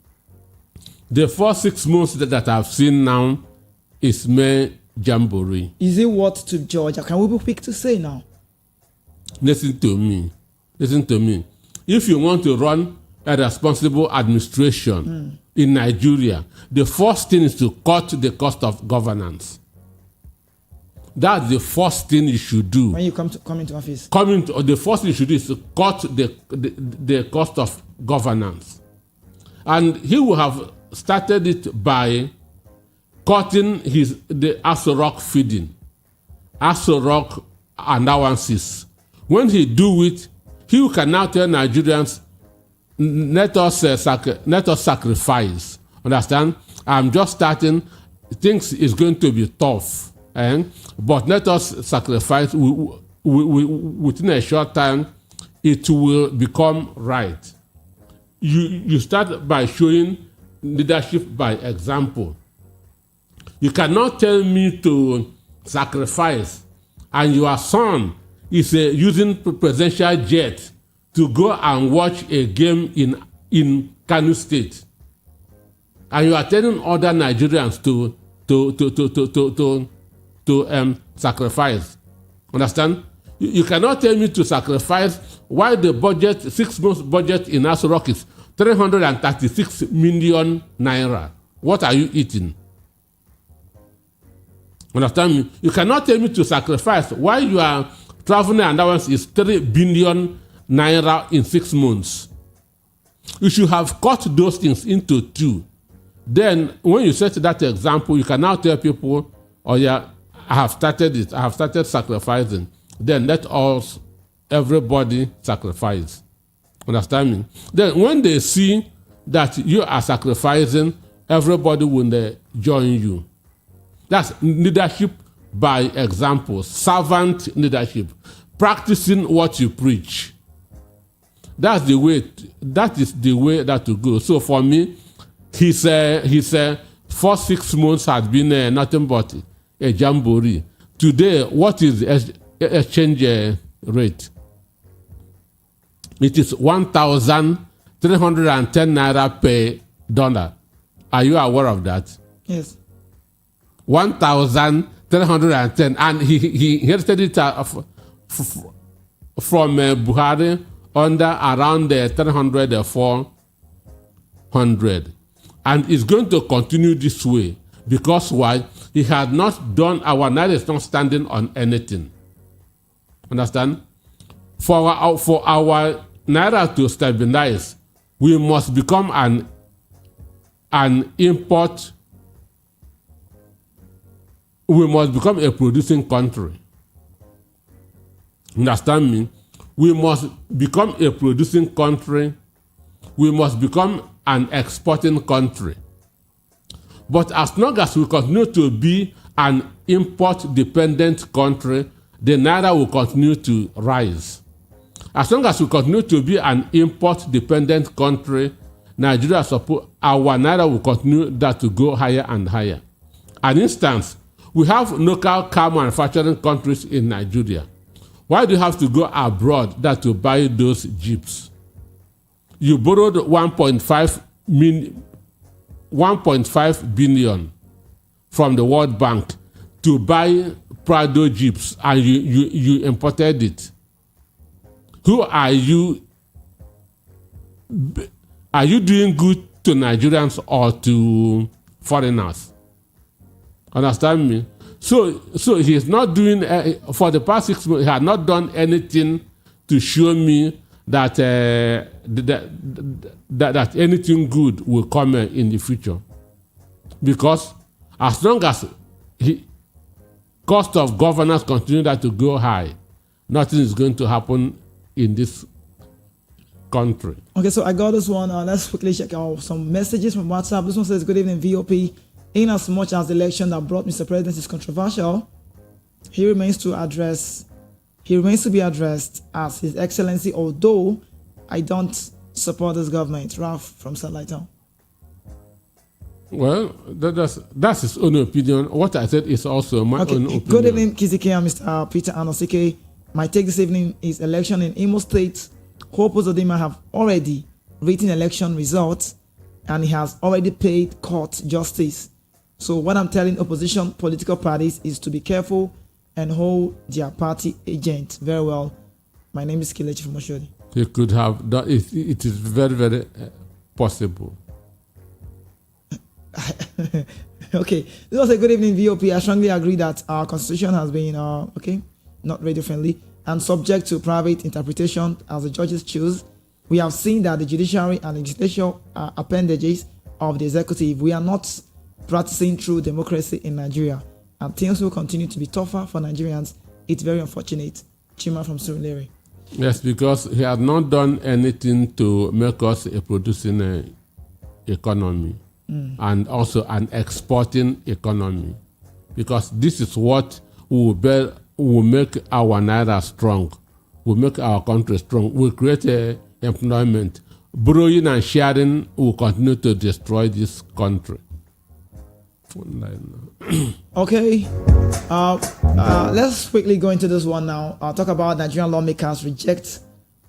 The first 6 months that I've seen now is mere jamboree. Is it what to judge? Can we be quick to say now? Listen to me. If you want to run a responsible administration in Nigeria, the first thing is to cut the cost of governance. That's the first thing you should do. When you come into office. The first thing you should do is to cut the cost of governance. And he will have started it by cutting the Aso Rock feeding, Aso Rock allowances. When he do it, he can now tell Nigerians, let us sacrifice. Understand? I'm just starting. Things is going to be tough, but let us sacrifice. Within a short time, it will become right. You start by showing leadership by example. You cannot tell me to sacrifice, and your son is using presidential jet to go and watch a game in Kano State, and you are telling other Nigerians to sacrifice. Understand? You cannot tell me to sacrifice while the budget, 6 months budget in Aso Rock is 336 million naira. What are you eating? Understand me? You cannot tell me to sacrifice while your traveling allowance is 3 billion naira in 6 months. You should have cut those things into 2. Then, when you set that example, you can now tell people, oh yeah, I have started it. I have started sacrificing. Then let everybody sacrifice. Understand me? Then when they see that you are sacrificing, everybody will join you. That's leadership by example, servant leadership, practicing what you preach. That is the way that to go. So for me, his first 6 months has been nothing but a jamboree. Today, what is the exchange rate? It is 1,310 naira per dollar. Are you aware of that? Yes. 1,310, and he inherited it from Buhari under around 300 or 400, and it's going to continue this way because why? He had not done, our naira is not standing on anything. Understand? For our naira to stabilize, we must become an import. We must become a producing country. Understand me? We must become a producing country. We must become an exporting country. But as long as we continue to be an import-dependent country, the naira will continue to rise. As long as we continue to be an import-dependent country, Nigeria our naira will continue that to go higher and higher. An instance, we have local car manufacturing countries in Nigeria. Why do you have to go abroad that to buy those Jeeps? You borrowed 1.5 billion from the World Bank to buy Prado Jeeps, and you imported it. Who are you? Are you doing good to Nigerians or to foreigners? Understand me? So he is not doing, for the past 6 months, he had not done anything to show me that that anything good will come in the future. Because as long as cost of governance continue that to go high, nothing is going to happen in this country. Okay, so I got this one. Let's quickly check out some messages from WhatsApp. This one says, good evening, VOP. In as much as the election that brought Mr. President is controversial, he remains to be addressed as His Excellency, although I don't support this government. Ralph from Satellite Town. Well, that's his own opinion. What I said is also my own opinion. Good evening, Kizike and Mr. Peter Anosike. My take this evening is election in Imo State. Hope Uzodinma have already written election results and he has already paid court justice. So what I'm telling opposition political parties is to be careful and hold their party agent very well. My name is Kilechi from Oshodi. He could have done it. It is very, very possible. Okay, this was a good evening, VOP. I strongly agree that our constitution has been not radio friendly and subject to private interpretation as the judges choose. We have seen that the judiciary and legislature are appendages of the executive. We are not practicing true democracy in Nigeria, and things will continue to be tougher for Nigerians. It's very unfortunate. Chima from Surulere. Yes, because he has not done anything to make us a producing economy and also an exporting economy, because this is what will make our naira strong, will make our country strong, will create employment. Borrowing and sharing will continue to destroy this country. Okay, let's quickly go into this one now. I'll talk about Nigerian lawmakers reject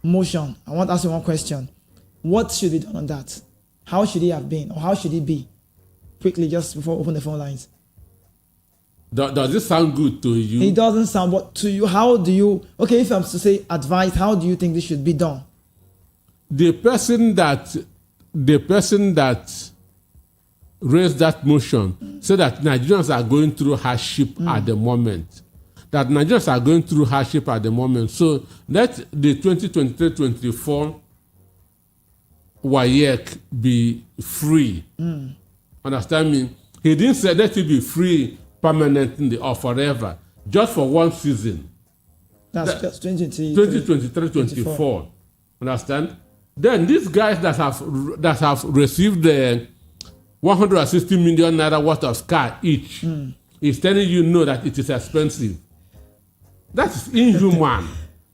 motion. I want to ask you one question. What should be done on that? How should it have been, or how should it be? Quickly, just before we open the phone lines. Does this sound good to you? It doesn't sound. But to you, how do you? Okay, if I'm to say advice, how do you think this should be done? The person that raised that motion said that Nigerians are going through hardship at the moment. That Nigerians are going through hardship at the moment. So let the 2023-24 WAEC be free. Understand me? He didn't say let it be free permanently or forever, just for one season. That's just 2023-24. Understand? Then these guys that have received the 160 million naira worth of car each is telling you no, that it is expensive. That is inhuman.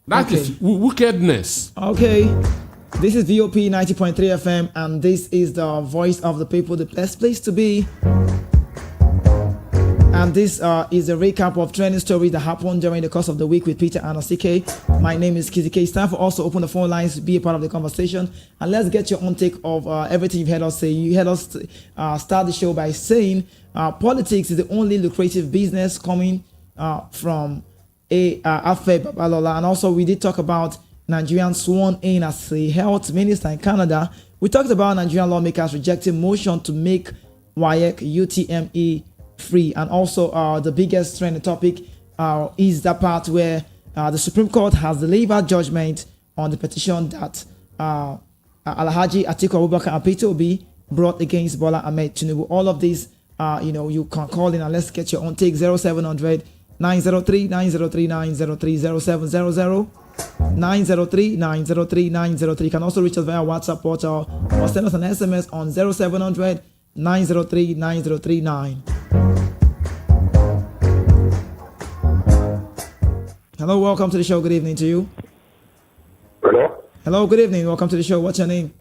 That is wickedness. Okay. This is VOP 90.3 FM, and this is the voice of the people, the best place to be. And this is a recap of trending stories that happened during the course of the week with Peter and CK. My name is Kizzy K. It's time for us to open the phone lines to be a part of the conversation. And let's get your own take of everything you've heard us say. You heard us start the show by saying politics is the only lucrative business coming from Afe Babalola. And also we did talk about Nigerian sworn in as a health minister in Canada. We talked about Nigerian lawmakers rejecting motion to make WAEC UTME free, and also the biggest trending topic is that part where the Supreme Court has delivered judgment on the petition that Alhaji Atiku Abubakar and Peter Obi brought against Bola Ahmed Tinubu. All of these, you can call in and let's get your own take. 0700 903 903 903 0700 903 903 903. You can also reach us via WhatsApp portal or send us an SMS on 0700 903 9039. Hello, welcome to the show. Good evening to you. Hello? Hello, good evening. Welcome to the show. What's your name?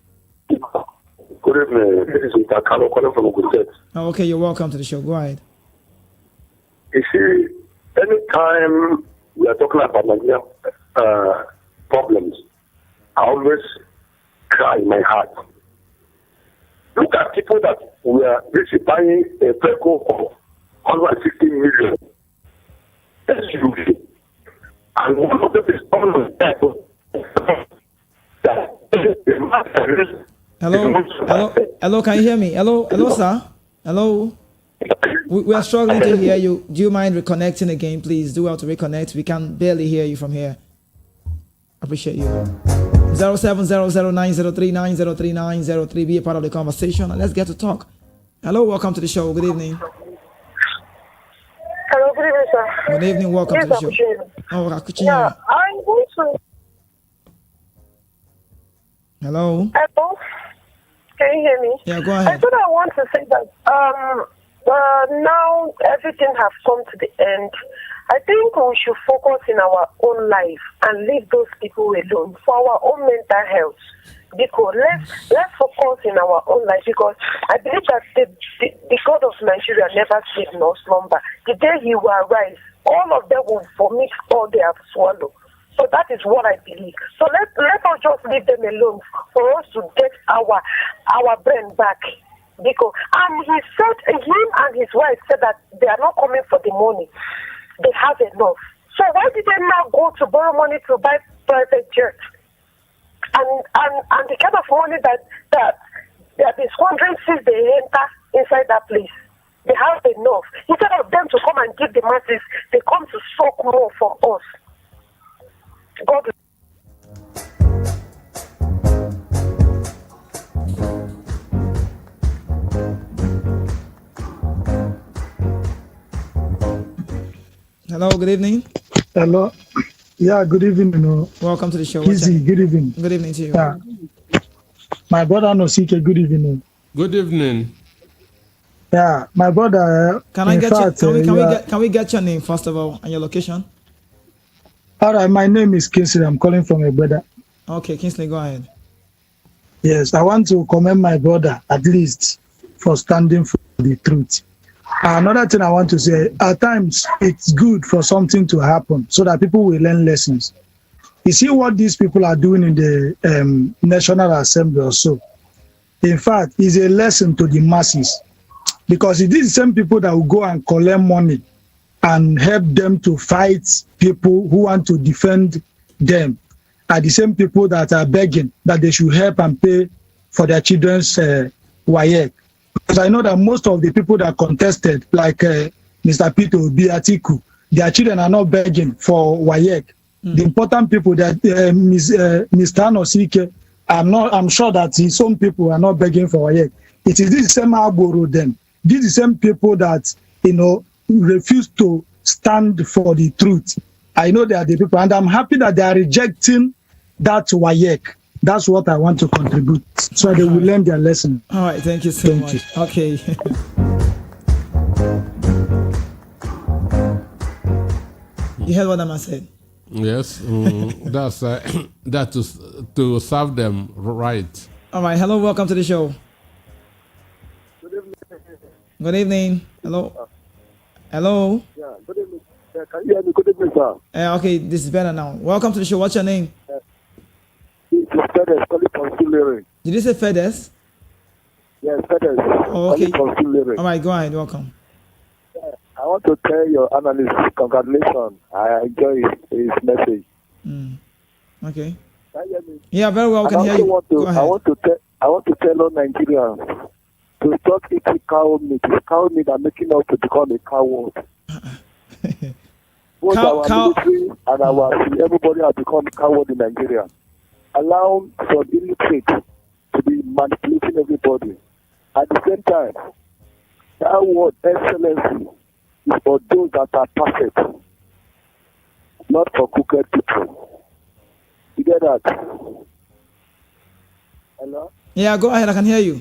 Good evening. This is Mr. Carlo calling from Ogun. Oh, okay, you're welcome to the show. Go ahead. You see, anytime we are talking about Nigeria problems, I always cry in my heart. Look at people that were buying a vehicle of 160 million SUV. And one of them is on the Hello, can you hear me? Hello, sir. Hello. We are struggling to hear you. Do you mind reconnecting again, please? Do well to reconnect. We can barely hear you from here. Appreciate you. 0700903903 be a part of the conversation and let's get to talk. Hello, welcome to the show. Good evening. Hello, good evening, sir. Good evening, welcome to the show. Oh, yeah, I'm going to. Hello. Hello. Can you hear me? Yeah, go ahead. I thought I want to say that now everything has come to the end. I think we should focus in our own life and leave those people alone for our own mental health. Because let's focus in our own life, because I believe that the God of Nigeria never sleep nor slumber. The day he will arise, all of them will vomit all they have swallowed. So that is what I believe. So let us just leave them alone for us to get our brain back. Because he said, him and his wife said that they are not coming for the money. They have enough. So why did they now go to borrow money to buy private jets? And the kind of money that they have been squandering since they enter inside that place. They have enough. Instead of them to come and give the masses, they come to suck more from us. God. Hello, good evening. Hello. Yeah, good evening. Welcome to the show. Easy, good evening. Good evening to you. Yeah. My brother Nosike, good evening. Good evening. Yeah, my brother. Can I get can we get your name first of all and your location? All right, my name is Kingsley. I'm calling from a brother. Okay, Kingsley, go ahead. Yes, I want to commend my brother at least for standing for the truth. Another thing I want to say, at times it's good for something to happen so that people will learn lessons. You see what these people are doing in the National Assembly or so. In fact, it's a lesson to the masses, because it is the same people that will go and collect money and help them to fight people who want to defend them, are the same people that are begging that they should help and pay for their children's WAEC. Because I know that most of the people that contested, like Mr. Peter Obi, Atiku, their children are not begging for WAEC. The important people that Mr. Nosike, I'm sure that his own people are not begging for WAEC. It is this same Agboro then. These the same people that, refuse to stand for the truth. I know they are the people, and I'm happy that they are rejecting that WAEC. That's what I want to contribute, so they will learn their lesson. All right, thank you so much. Okay. You heard what Amma said? Yes, that's that to serve them right. All right, hello, welcome to the show. Good evening. Hello. Hello. Yeah, good evening. Can you hear me? Good evening, sir. Okay, this is better now. Welcome to the show. What's your name? This is Fedes calling from Sulere. Did you say Fedes? Yes, Fedes. Oh, okay. Calling from Sulere. All right, go ahead. Welcome. I want to tell your analyst, congratulations. I enjoy his message. Okay. Can you hear me? Yeah, very well. Can hear you. Go ahead. I want to tell all Nigerians to stop eating cow meat. It's cow meat are making us to become a coward. Both our military and everybody has become coward in Nigeria. Allow some illiterate to be manipulating everybody. At the same time, that word excellency is for those that are perfect, not for crooked people. You get that? Hello? Yeah, go ahead. I can hear you.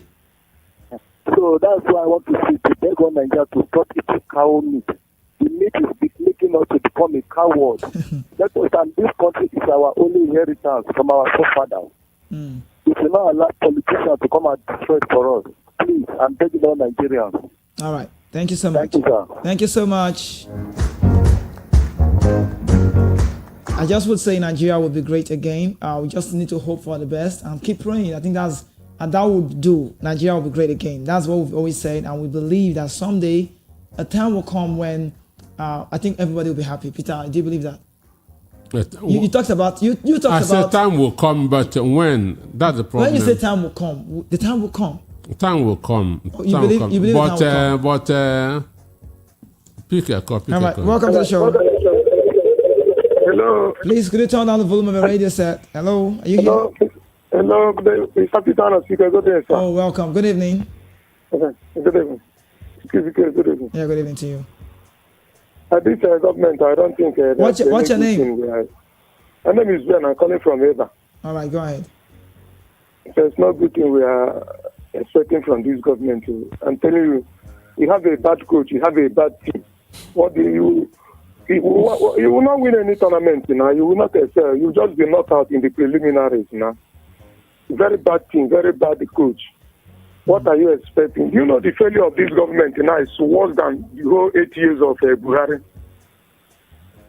So that's why I want to say to beg on Nigeria to stop eating cow meat. The meat is making us to become a coward. Let us, and this country is our only inheritance from our forefathers. We should not allow politicians to come and destroy it for us. Please, I'm begging all Nigerians. All right. Thank you so much. Thank you, sir. Thank you so much. I just would say Nigeria will be great again. We just need to hope for the best and keep praying. I think that would do. Nigeria will be great again. That's what we've always said, and we believe that someday a time will come when I think everybody will be happy. Peter, do you believe that? You talked about you talked about. I said time will come, but when? That's the problem. When you say time will come, the time will come. Time will come. You believe time will come. Pick a call. All right, welcome to the show. Hello. Please, could you turn down the volume of the radio set? Hello, are you here? Hello, Mr. Peter speaker. Good day, sir. Oh, welcome. Good evening. Okay. Good evening. Good evening. Yeah, good evening to you. This government, I don't think. What's your name? My name is Ben. I'm calling from Eva. All right, go ahead. There's no good thing we are expecting from this government. I'm telling you have a bad coach, you have a bad team. What do you will not win any tournament, You will not excel. You'll just be knocked out in the preliminaries, Very bad team, very bad coach. What are you expecting? You know the failure of this government is worse than the whole 8 years of Buhari.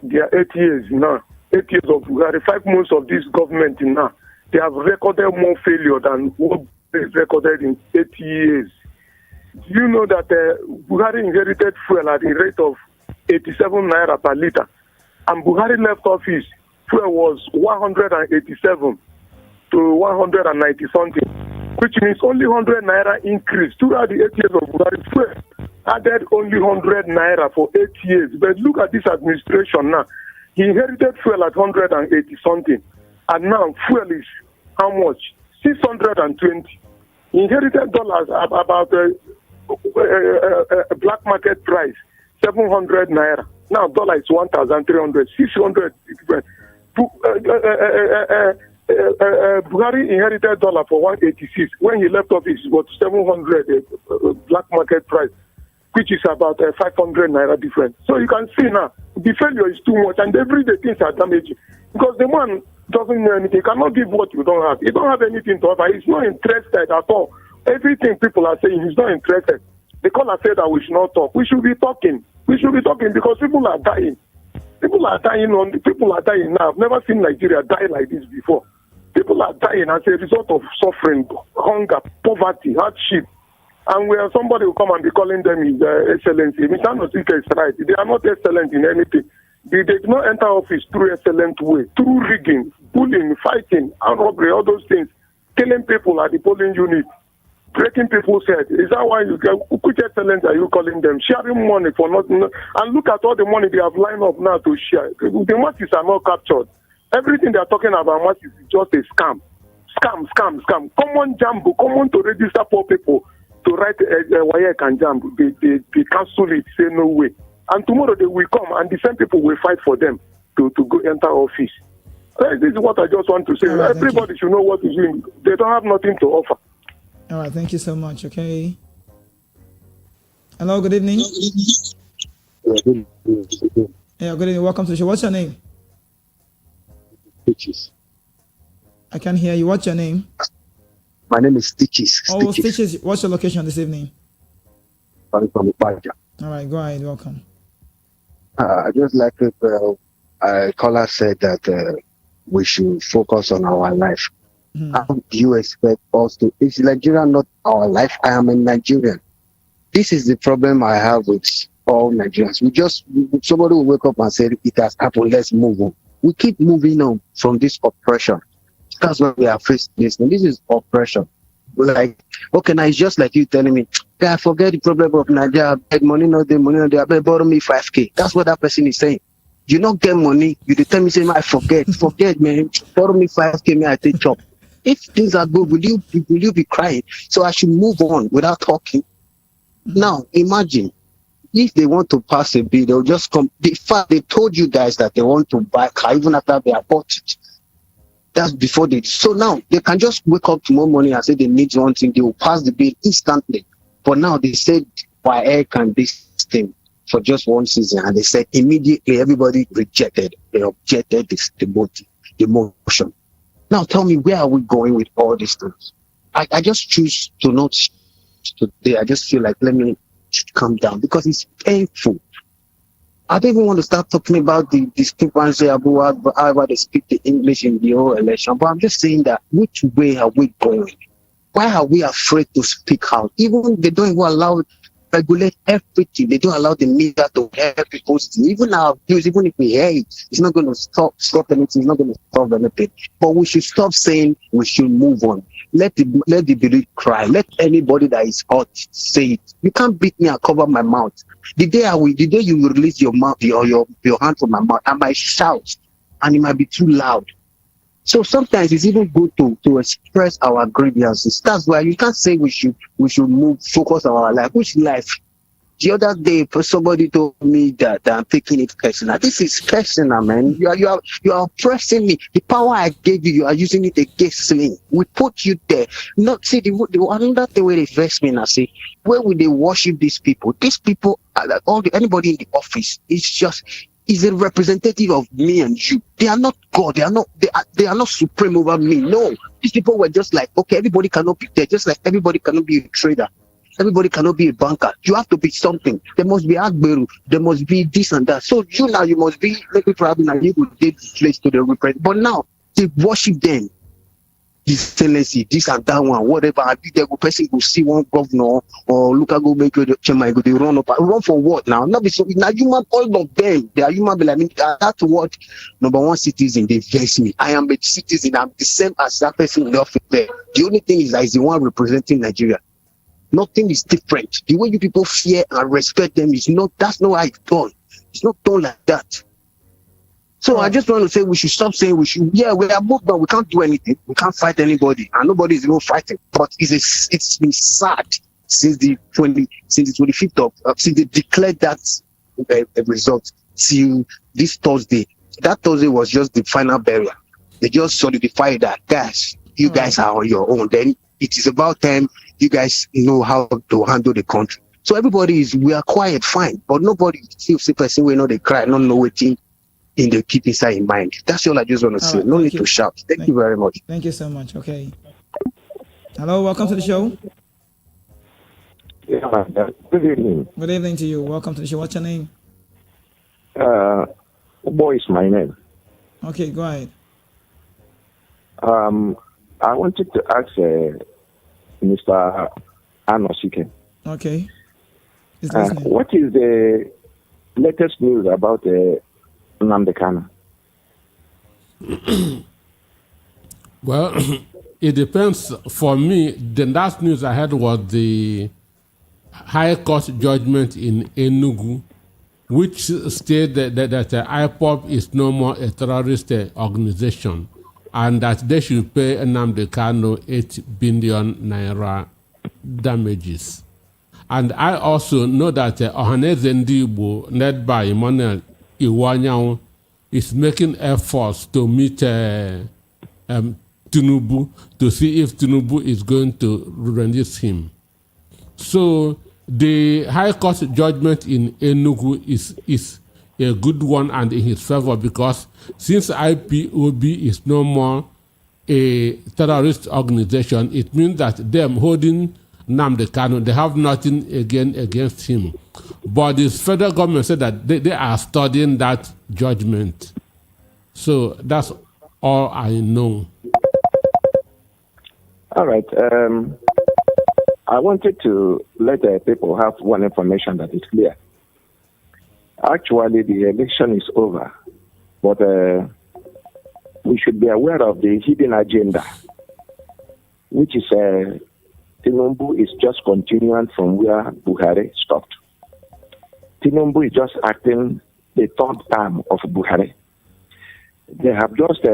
They are 8 years now. 8 years of Buhari, 5 months of this government now. They have recorded more failure than what is recorded in 8 years. Do you know that Buhari inherited fuel at the rate of 87 naira per litre? And Buhari left office, fuel was 187 to 190 something, which means only 100 naira increase throughout the 8 years of Buhari fuel. added only 100 naira for 8 years. But look at this administration now. He inherited fuel at 180 something. And now fuel is how much? 620. He inherited dollars about black market price, 700 naira. Now dollar is 1,300, 600. Buhari inherited dollar for 186. When he left office, it was 700 black market price, which is about 500 naira difference. So you can see now, the failure is too much, and every day things are damaging. Because the man doesn't know anything. He cannot give what you don't have. He don't have anything to offer. He's not interested at all. Everything people are saying, he's not interested. The caller said that we should not talk. We should be talking. We should be talking because people are dying. People are dying now. I've never seen Nigeria die like this before. People are dying as a result of suffering, hunger, poverty, hardship. And where somebody will come and be calling them his excellency. Mr. Nosika is right. They are not excellent in anything. They did not enter office through excellent way, through rigging, bullying, fighting, armed robbery, all those things, killing people at the polling unit, breaking people's head. Is that why you get, which excellence are you calling them? Sharing money for nothing. And look at all the money they have lined up now to share. The masses are not captured. Everything they are talking about masses is just a scam. Scam. Common jambo, common to register poor people to write WAEC and jambo. They cancel it, say no way. And tomorrow they will come and the same people will fight for them to go enter office. This is what I just want to say. Right, everybody should know what is doing. They don't have nothing to offer. All right, thank you so much. Okay. Hello, good evening. Yeah, good evening. Welcome to the show. What's your name? Stitches. I can hear you. What's your name? My name is Stitches. Oh, Stitches. What's your location this evening? I'm from Ibadan. All right, go ahead. Welcome. Just like a caller said that we should focus on our life. Mm-hmm. How do you expect us to? Is Nigeria not our life? I am a Nigerian. This is the problem I have with all Nigerians. Somebody will wake up and say, it has happened, let's move on. We keep moving on from this oppression. That's why we are facing this. And this is oppression. Like, okay, now it's just like you telling me, I forget the problem of Nigeria, money not there, I beg borrow me 5K. That's what that person is saying. You not get money, you tell me, say, I forget, man, borrow me 5K, me I take chop. If things are good, will you be crying? So I should move on without talking. Now, imagine if they want to pass a bill, they'll just come. They told you guys that they want to buy a car even after they have bought it. That's before they. So now they can just wake up tomorrow morning and say they need one thing. They will pass the bill instantly. But now they said why air can this thing for just one season, and they said immediately everybody rejected. They objected the motion. Now tell me, where are we going with all these things? I just choose to not today. I just feel like let me calm down because it's painful. I don't even want to start talking about the discrepancy about how they speak the English in the whole election. But I'm just saying that which way are we going? Why are we afraid to speak out? Even they don't even regulate everything. They don't allow the media to hear people's even our views, even if we hear it, it's not going to stop anything. It's not going to stop anything. But we should stop saying we should move on. Let the bereaved cry. Let anybody that is hurt say it. You can't beat me and cover my mouth. The day you will release your mouth, your hand from my mouth, I might shout, and it might be too loud. So sometimes it's even good to express our grievances. That's why you can't say we should focus on our life. Which life? The other day, somebody told me that I'm taking it personal. This is personal, man. You are oppressing me. The power I gave you are using it against me. We put you there. Not see the another thing where they vex me and I say, where will they worship these people? These people, anybody in the office, is a representative of me and you. They are not God. They are not supreme over me. No, these people were just like, okay, everybody cannot be there. Just like everybody cannot be a trader. Everybody cannot be a banker. You have to be something. There must be Agberu. There must be this and that. So you must be, maybe probably now you would take the place to the represent. But now they worship them. This excellency, this and that one, whatever. I be there, person will see one governor or look at go make the chairman, they run up. Run for what now? Not be so. Now human, all of them. They are human beings. I mean, that's what number one citizen. They vex me. I am a citizen. I'm the same as that person in the office there. The only thing is that is the one representing Nigeria. Nothing is different. The way you people fear and respect them is not, that's not how it's done. It's not done like that. So I just want to say we should stop saying we are moved on. We can't do anything. We can't fight anybody, and nobody is even fighting. But it's been sad since the 25th of since they declared that result till this Thursday. That Thursday was just the final burial. They just solidified that, guys, you guys are on your own. Then it is about time you guys know how to handle the country. So we are quiet, fine, but nobody feels the person we know they cry, not know waiting in the keep inside in mind. That's all I just want to say. No need to shout. Thank you very much. Thank you so much. Okay. Hello, welcome to the show. Yeah, good evening. Good evening to you. Welcome to the show. What's your name? Boy is my name. Okay, go ahead. I wanted to ask Mr. Anosike. Okay. What is the latest news about Nnamdi Kanu? Well, it depends. For me, the last news I had was the High Court judgment in Enugu, which stated that IPOB is no more a terrorist organization and that they should pay Nnamdi Kanu 8 billion naira damages. And I also know that Ohaneze Ndigbo, led by Emmanuel Ijeoma, is making efforts to meet Tinubu to see if Tinubu is going to release him. So the High Court judgment in Enugu is a good one and in his favor, because since IPOB is no more a terrorist organization, it means that them holding Nnamdi Kanu, they have nothing against him. But the federal government said that they are studying that judgment. So that's all I know. All right. I wanted to let people have one information that is clear. Actually, the election is over, but we should be aware of the hidden agenda, which is Tinubu is just continuing from where Buhari stopped. Tinubu is just acting the third term of Buhari. They have just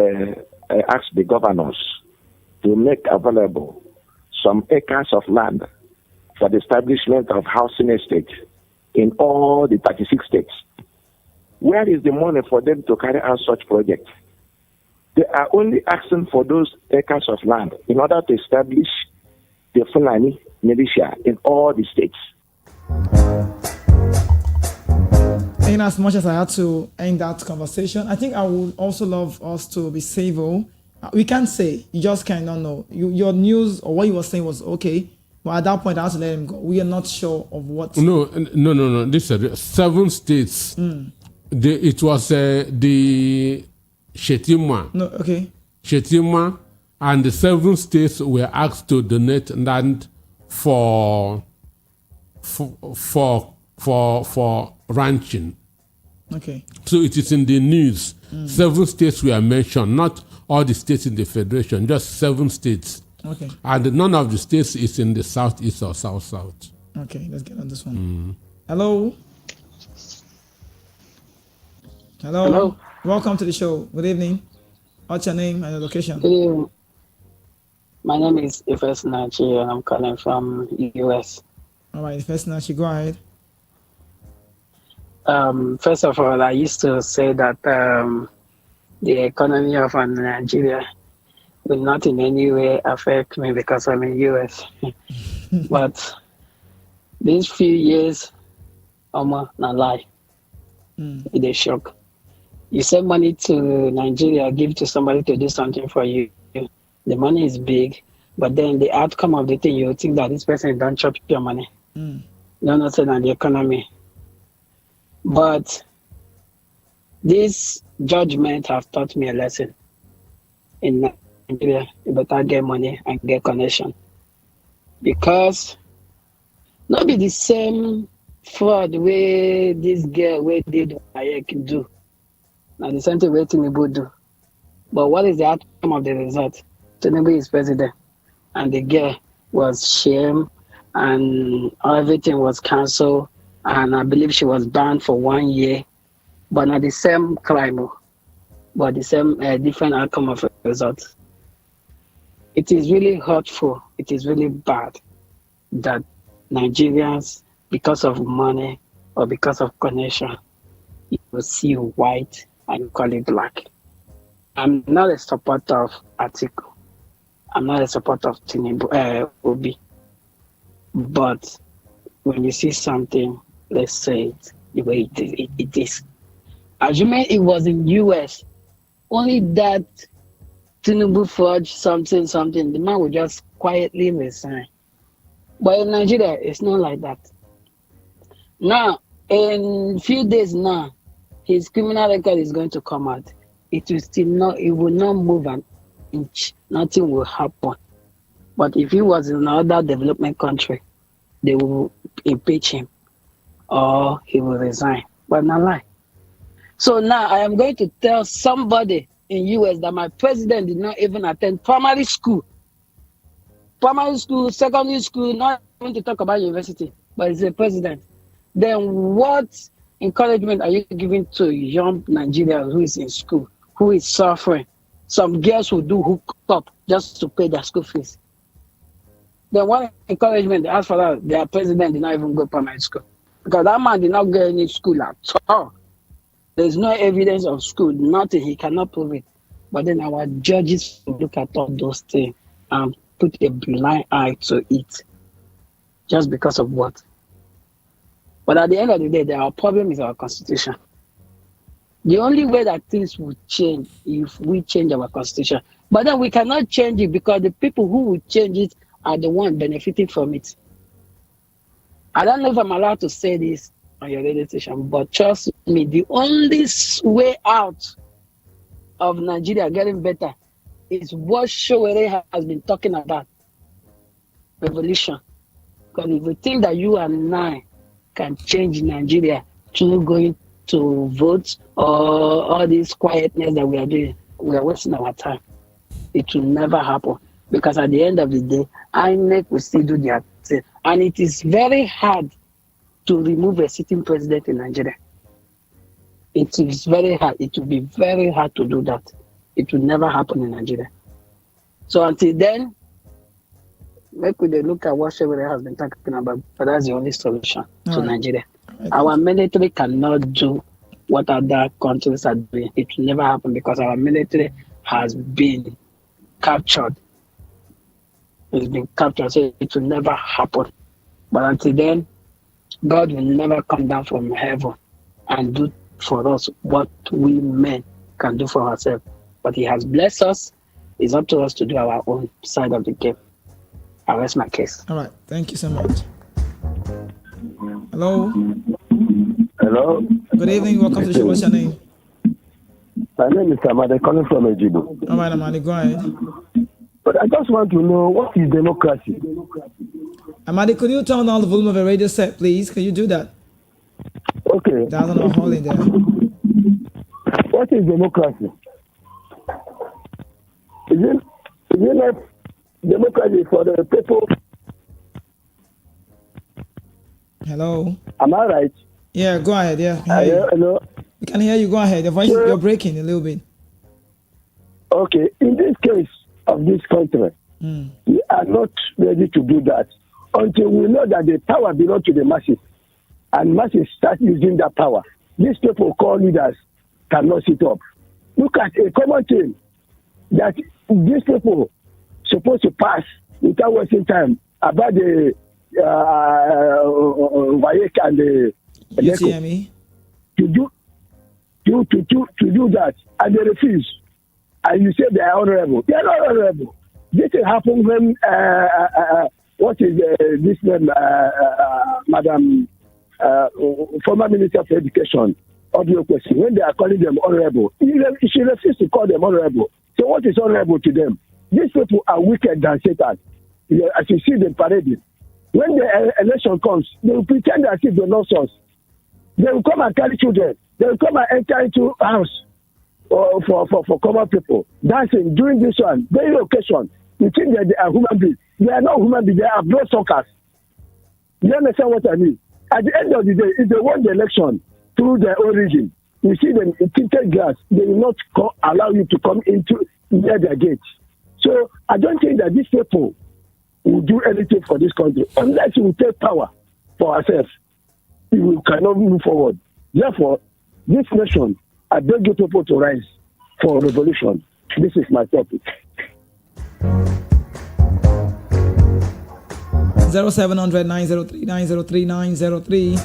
asked the governors to make available some acres of land for the establishment of housing estates in all the 36 states. Where is the money for them to carry out such projects? They are only asking for those acres of land in order to establish the Fulani militia in all the states. In as much as I had to end that conversation, I think I would also love us to be civil. We can't say, you just cannot know. Your news or what you were saying was okay, but at that point I had to let him go. We are not sure of what. No. This is 7 states. It was the Shetima. No, okay. Shetima, and the 7 states were asked to donate land for ranching. Okay. So it is in the news. 7 states were mentioned, not all the states in the federation, just 7 states. Okay. And none of the states is in the southeast or south. Okay, let's get on this one. Hello. Hello. Welcome to the show. Good evening. What's your name and your location? Good evening. My name is Ifes Nachi and I'm calling from US. All right, Ifes Nachi, go ahead. First of all, I used to say that the economy of Nigeria will not in any way affect me because I'm in US. But these few years, not lie. It is shock. You send money to Nigeria, give to somebody to do something for you. The money is big, but then the outcome of the thing, you think that this person don't chop your money. Not saying on the economy. But this judgment have taught me a lesson. In Nigeria, you better get money and get connection. Because not be the same fraud way this girl way did Ayek do. Now the same thing way Tinubu do. But what is the outcome of the result? Tinubu is president, and the girl was shamed and everything was cancelled, and I believe she was banned for 1 year, but not the same crime, but the same different outcome of results. It is really hurtful. It is really bad that Nigerians, because of money or because of connection, you will see white and call it black. I'm not a supporter of Atiku. I'm not a supporter of Tinubu, Obi. But when you see something, let's say it the way it is. Assuming it was in US, only that Tinubu forged something, the man would just quietly resign. But in Nigeria, it's not like that. Now, in a few days now, his criminal record is going to come out. It will not move an inch. Nothing will happen. But if he was in another development country, they will impeach him or he will resign. But not lie. So now I am going to tell somebody in US that my president did not even attend primary school, secondary school, not even to talk about university, but he's a president. Then what encouragement are you giving to young Nigerians who is in school, who is suffering? Some girls will do hook up just to pay their school fees. Then what encouragement they ask for that? Their president did not even go primary school. Because that man did not go any school at all. There's no evidence of school, nothing, he cannot prove it. But then our judges look at all those things and put a blind eye to it. Just because of what? But at the end of the day, our problem is our constitution. The only way that things will change if we change our constitution. But then we cannot change it because the people who will change it are the ones benefiting from it. I don't know if I'm allowed to say this on your radio station, but trust me, the only way out of Nigeria getting better is what Showere has been talking about. Revolution. Because if you think that you and I can change Nigeria through going to vote or all this quietness that we are doing, we are wasting our time. It will never happen. Because at the end of the day, INEC will still do their thing. And it is very hard to remove a sitting president in Nigeria. It is very hard. It will be very hard to do that. It will never happen in Nigeria. So until then, make we look at what Shewere has been talking about, but that's the only solution to Nigeria. Our military cannot do what other countries are doing. It will never happen because our military has been captured. It's been captured, so it will never happen. But until then, God will never come down from heaven and do for us what we men can do for ourselves. But He has blessed us. It's up to us to do our own side of the game. I rest my case. All right. Thank you so much. Hello. Hello. Good evening. Welcome to the show. What's your name? My name is Amade, calling from Ejibo. All right, Amade, go ahead. But I just want to know, what is democracy? Amade, could you turn down the volume of your radio set, please? Can you do that? Okay. There's no hole in there. What is democracy? Is it not democracy for the people? Hello. Am I right? Yeah, go ahead. Yeah. Hello. We can hear you. Go ahead. Your voice, you're breaking a little bit. Okay. In this case of this country, we are not ready to do that until we know that the power belongs to the masses, and masses start using that power. These people called leaders cannot sit up. Look at a common thing that these people supposed to pass without wasting time about the WAEC and the UTME. to do that, and they refuse. And you say they are honorable. They are not honorable. This will happen when what is this name, Madam former Minister of Education, audio question, when they are calling them honorable, she refuses to call them honorable. So what is honorable to them? These people are wicked than Satan. As you see them parading. When the election comes, they will pretend as if they're nonsense. They will come and carry children. They will come and enter into house for common people. Dancing, doing this one, very occasion. You think that they are human beings. They are not human beings. They are blood suckers. You understand what I mean? At the end of the day, if they won the election through their origin, you see them in tinted glass, they will not allow you to come into near their gates. So I don't think that these people will do anything for this country unless we take power for ourselves. We cannot move forward. Therefore, this nation, I beg you people to rise for revolution. This is my topic. 0700 903 903 903.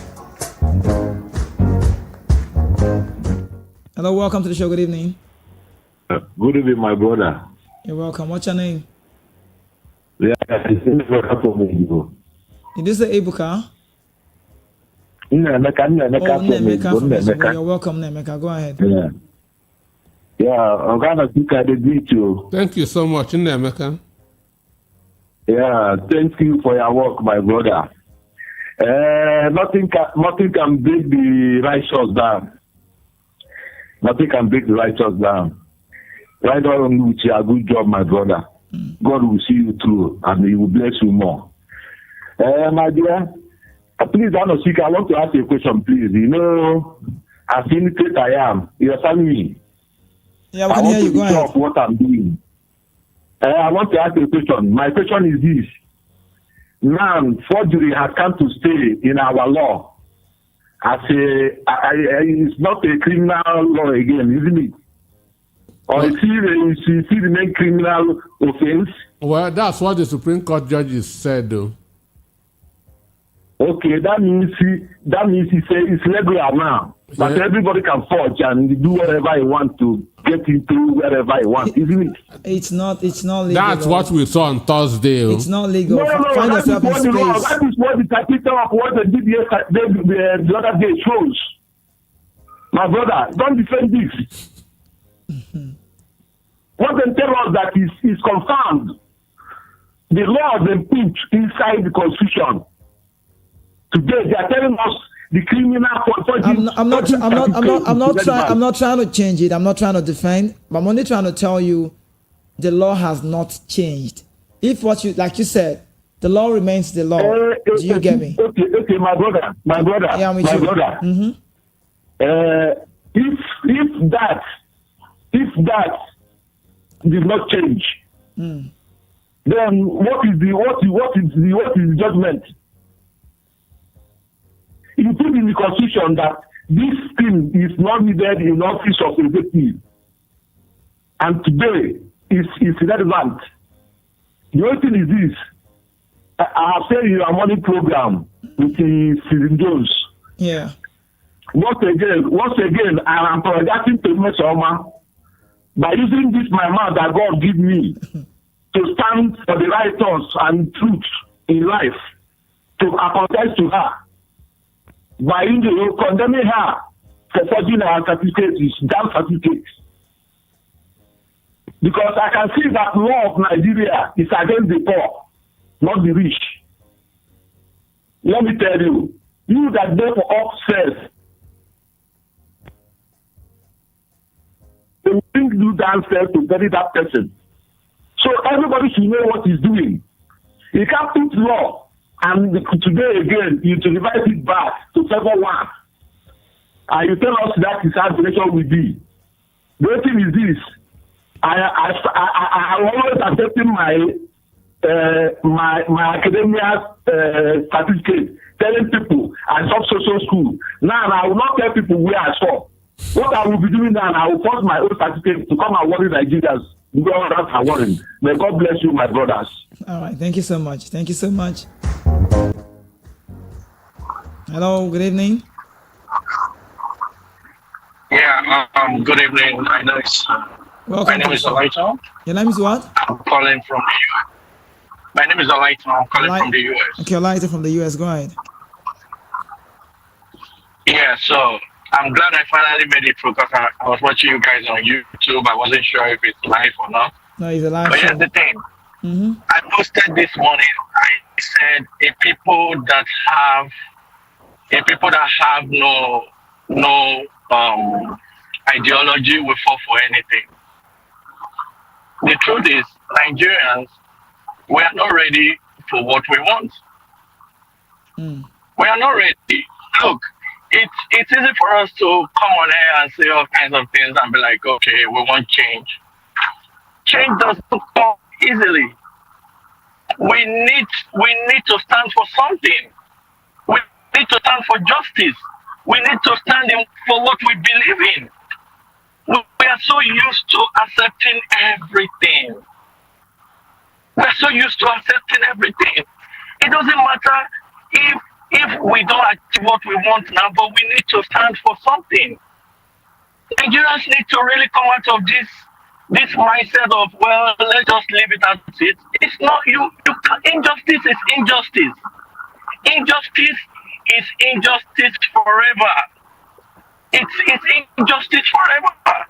Hello, welcome to the show. Good evening. Good evening, my brother. You're welcome. What's your name? Yeah, it's Ijeoma Egwuatu. Did you say Ebuka? Nemeka. You're welcome, Nemeka. Go ahead. Yeah, I'm gonna speak at the beach. Thank you so much, Nemeka. Yeah, thank you for your work, my brother. Nothing can break the righteous down. Nothing can break the righteous down. Right on with your good job, my brother. God will see you through and He will bless you more. My dear, please, I want to ask you a question, please. You know, as illiterate I am, you're telling me. Yeah, we can hear you. Go ahead. What I'm doing. I want to ask you a question. My question is this. Now, forgery has come to stay in our law. It's not a criminal law again, isn't it? Or is it remain criminal offense? Well, that's what the Supreme Court judges said, though. Okay, that means he say it's legal now. But everybody can forge and do whatever he wants to get into wherever he wants, isn't it? It's not legal. That's what we saw on Thursday. It's not legal. No, Find that is yourself in space. That is what the title of what they did the other day shows. My brother, don't defend this. What they tell us that is confirmed. The law has been put inside the Constitution. Today they are telling us the criminal I'm not trying to change it. I'm not trying to defend, but I'm only trying to tell you the law has not changed. If what you like you said, the law remains the law. Do you get me? Okay, my brother. Yeah, I'm with you. Brother. Mm-hmm. If that did not change, then what is the judgment? You put in the Constitution that this thing is not needed in office of executive, and today is irrelevant. The only thing is this: I have said in our morning program with the Stephen Jones. Yeah. Once again, I am apologizing to Mesoma by using this my mouth that God give me to stand for the right thoughts and truth in life, to apologize to her by condemning her for forging our certificates, damn certificates. Because I can see that law of Nigeria is against the poor, not the rich. Let me tell you, you that go for upstairs, they will bring you downstairs to bury that person. So everybody should know what he's doing. You can't put law and today again you to revise it back to 7-1. And you tell us that is how the nation will be. The thing is this: I always accepting my academia certificate, telling people I saw social school. Now I will not tell people where I saw. What I will be doing now, I will force my own certificate to come and worry Nigerians. Because that's our worrying. May God bless you, my brothers. All right, thank you so much. Thank you so much. Hello, good evening. Yeah, good evening. My name is Olaito. Your name is what? I'm calling from the US. My name is Olaito. I'm calling from the US. Okay, Olaito from the US. Go ahead. Yeah, so I'm glad I finally made it through because I was watching you guys on YouTube. I wasn't sure if it's live or not. No, it's a live But show. here's the thing. I posted this morning. I said people that have no ideology will fall for anything. The truth is, Nigerians, we are not ready for what we want. We are not ready. Look, it's easy for us to come on air and say all kinds of things and be like, okay, we want change. Change doesn't come easily. We need to stand for something. We need to stand for justice. We need to stand for what we believe in. We are so used to accepting everything. We are so used to accepting everything. It doesn't matter if we don't achieve what we want now, but we need to stand for something. Nigerians need to really come out of this mindset of, well, let's just leave it as it. It's not you injustice is injustice. Injustice is injustice forever. It's injustice forever.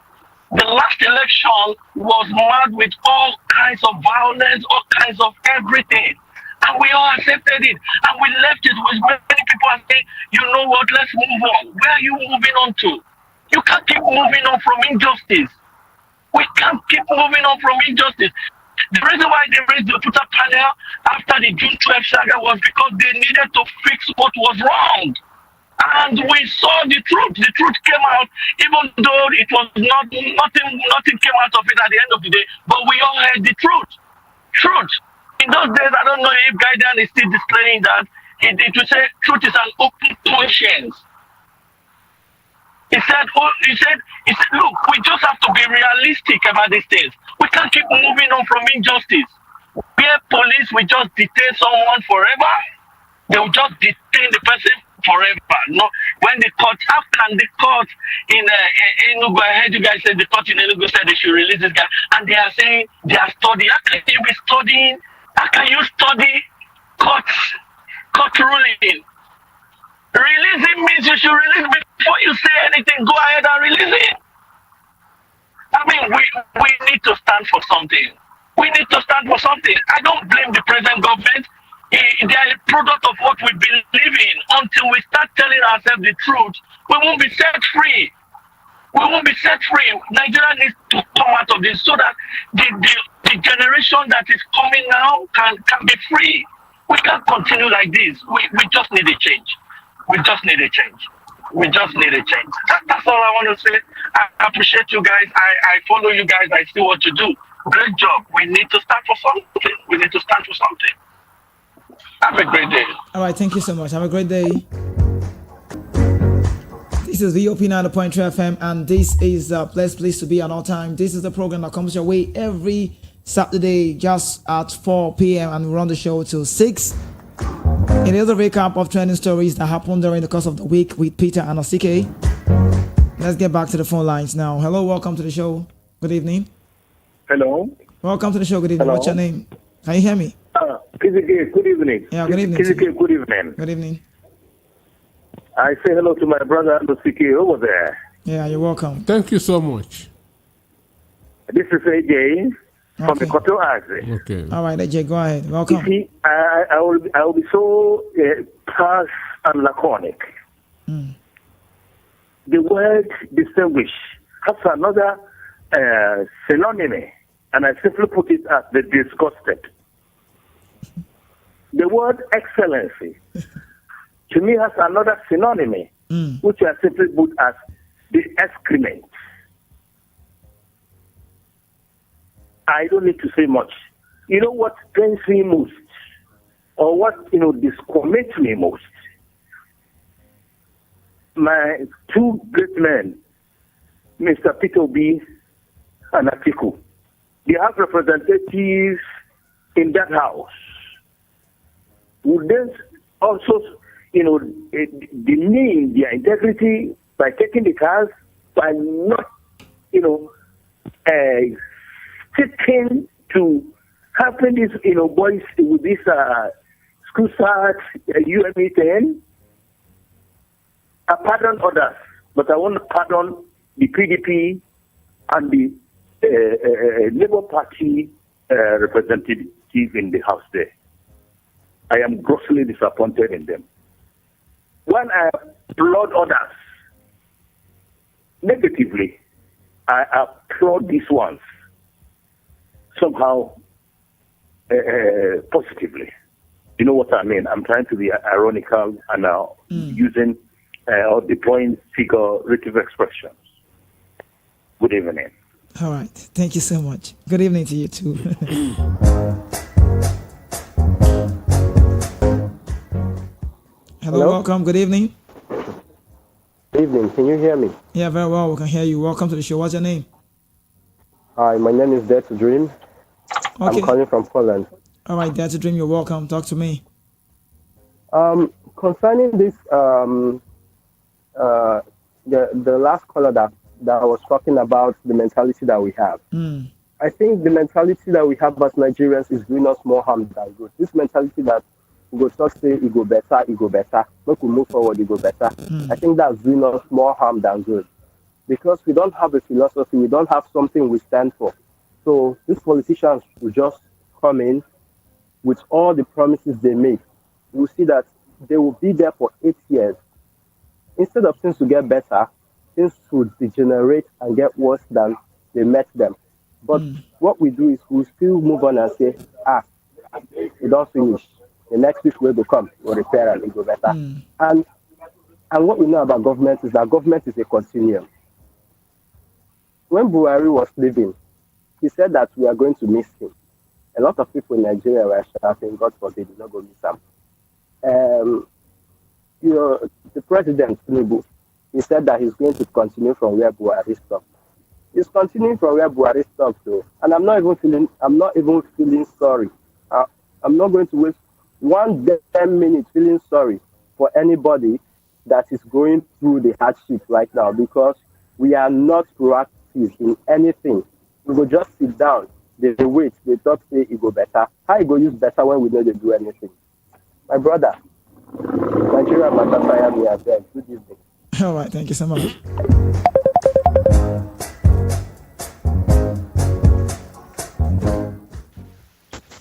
The last election was marked with all kinds of violence, all kinds of everything. And we all accepted it. And we left it with many people and saying, you know what, let's move on. Where are you moving on to? You can't keep moving on from injustice. We can't keep moving on from injustice. The reason why they raised the Puta panel after the June 12th saga was because they needed to fix what was wrong. And we saw the truth. The truth came out, even though it was nothing came out of it at the end of the day, but we all heard the truth. Truth. In those days, I don't know if Guardian is still displaying that. It would say truth is an open conscience. He said, look, we just have to be realistic about these things. We can't keep moving on from injustice. Where police will just detain someone forever, they will just detain the person forever. No, when the court, how can the court in Enugu, I heard you guys say the court in Enugu said they should release this guy, and they are saying they are studying. How can you be studying? How can you study court ruling? Releasing means you should release before you say anything. Go ahead and release it. I mean, we need to stand for something. We need to stand for something. I don't blame the present government. They are a product of what we believe in. Until we start telling ourselves the truth, we won't be set free. We won't be set free. Nigeria needs to come out of this so that the generation that is coming now can be free. We can't continue like this. We just need a change. We just need a change. We just need a change. That's all I want to say. I appreciate you guys. I follow you guys. I see what you do. Great job. We need to stand for something. We need to stand for something. Have a great day. All right, thank you so much. Have a great day. This is VOP 90.3 FM, and this is a blessed place to be at all time. This is the program that comes your way every Saturday just at 4 p.m. and we run the show till 6. It is a recap of trending stories that happened during the course of the week with Peter and Osike. Let's get back to the phone lines now. Hello, welcome to the show. Good evening. Hello. Welcome to the show. Good evening. Hello. What's your name? Can you hear me? Kizike, good evening. Yeah, good evening. Kizike, good evening. Good evening. I say hello to my brother Osike over there. Yeah, you're welcome. Thank you so much. This is AJ from the Koto Aze. Okay. All right, AJ, go ahead. Welcome. You see, I will be so harsh and laconic. The word distinguish has another synonym, and I simply put it as the disgusted. The word excellency to me has another synonym, which I simply put as the excrement. I don't need to say much. You know what pains me most, or what discommits me most? My two great men, Mr. Peter B. and Atiku, they have representatives in that house. Would they also, demean their integrity by taking the cars, by not, sticking to having this, boys with this school start, UME 10? I pardon others, but I want to pardon the PDP and the Labour Party representative in the house there. I am grossly disappointed in them. When I applaud others negatively, I applaud these ones somehow positively. You know what I mean? I'm trying to be ironical and using or deploying figurative expressions. Good evening. All right. Thank you so much. Good evening to you too. Hello, welcome. Good evening. Good evening. Can you hear me? Yeah, very well. We can hear you. Welcome to the show. What's your name? Hi, my name is Dare to Dream. Okay. I'm calling from Poland. All right, Dare to Dream. You're welcome. Talk to me. Concerning this, the last caller that was talking about the mentality that we have. I think the mentality that we have as Nigerians is doing us more harm than good. This mentality that we go talk say it go better. Look, we move forward, it go better. I think that's doing us more harm than good. Because we don't have a philosophy, we don't have something we stand for. So these politicians will just come in with all the promises they make. We'll see that they will be there for 8 years. Instead of things to get better, things would degenerate and get worse than they met them. But what we do is we still move on and say, we don't finish. The next week will come, we'll repair and it will go better. And what we know about government is that government is a continuum. When Buhari was leaving, he said that we are going to miss him. A lot of people in Nigeria were shouting, God forbid, we're not going to miss him. The president, Tinubu, he said that he's going to continue from where Buhari stopped. He's continuing from where Buhari stopped, though. And I'm not even feeling sorry. I'm not going to waste 1 10 minutes feeling sorry for anybody that is going through the hardship right now, because we are not proactive in anything. We will just sit down, they wait, they talk, say it go better. How it go use better when we know they do anything? My brother, Nigeria matter fire me as well. Good evening. All right, thank you so much.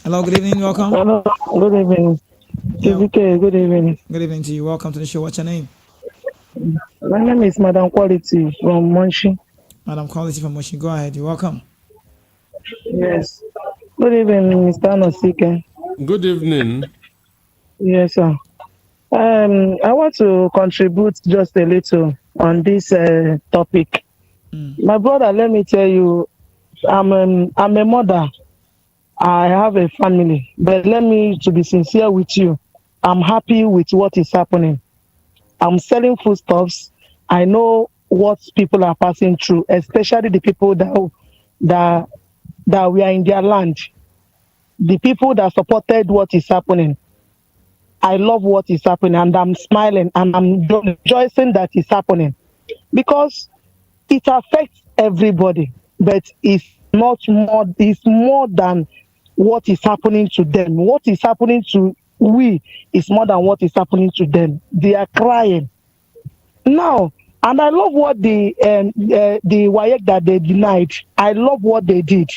Hello, good evening, welcome. Hello, good evening. CJN, good evening. Good evening to you. Welcome to the show. What's your name? My name is Madam Quality from Monshi. Madam Quality from Monshi. Go ahead. You're welcome. Yes. Good evening, Mr. Nosike. Good evening. Yes, sir. I want to contribute just a little on this topic. My brother, let me tell you, I'm a mother. I have a family, but let me to be sincere with you. I'm happy with what is happening. I'm selling foodstuffs. I know what people are passing through, especially the people that we are in their land. The people that supported what is happening. I love what is happening, and I'm smiling and I'm rejoicing that it's happening, because it affects everybody, but it's more than what is happening to them. What is happening to we is more than what is happening to them. They are crying now, and I love what the WAEC that they denied. I love what they did,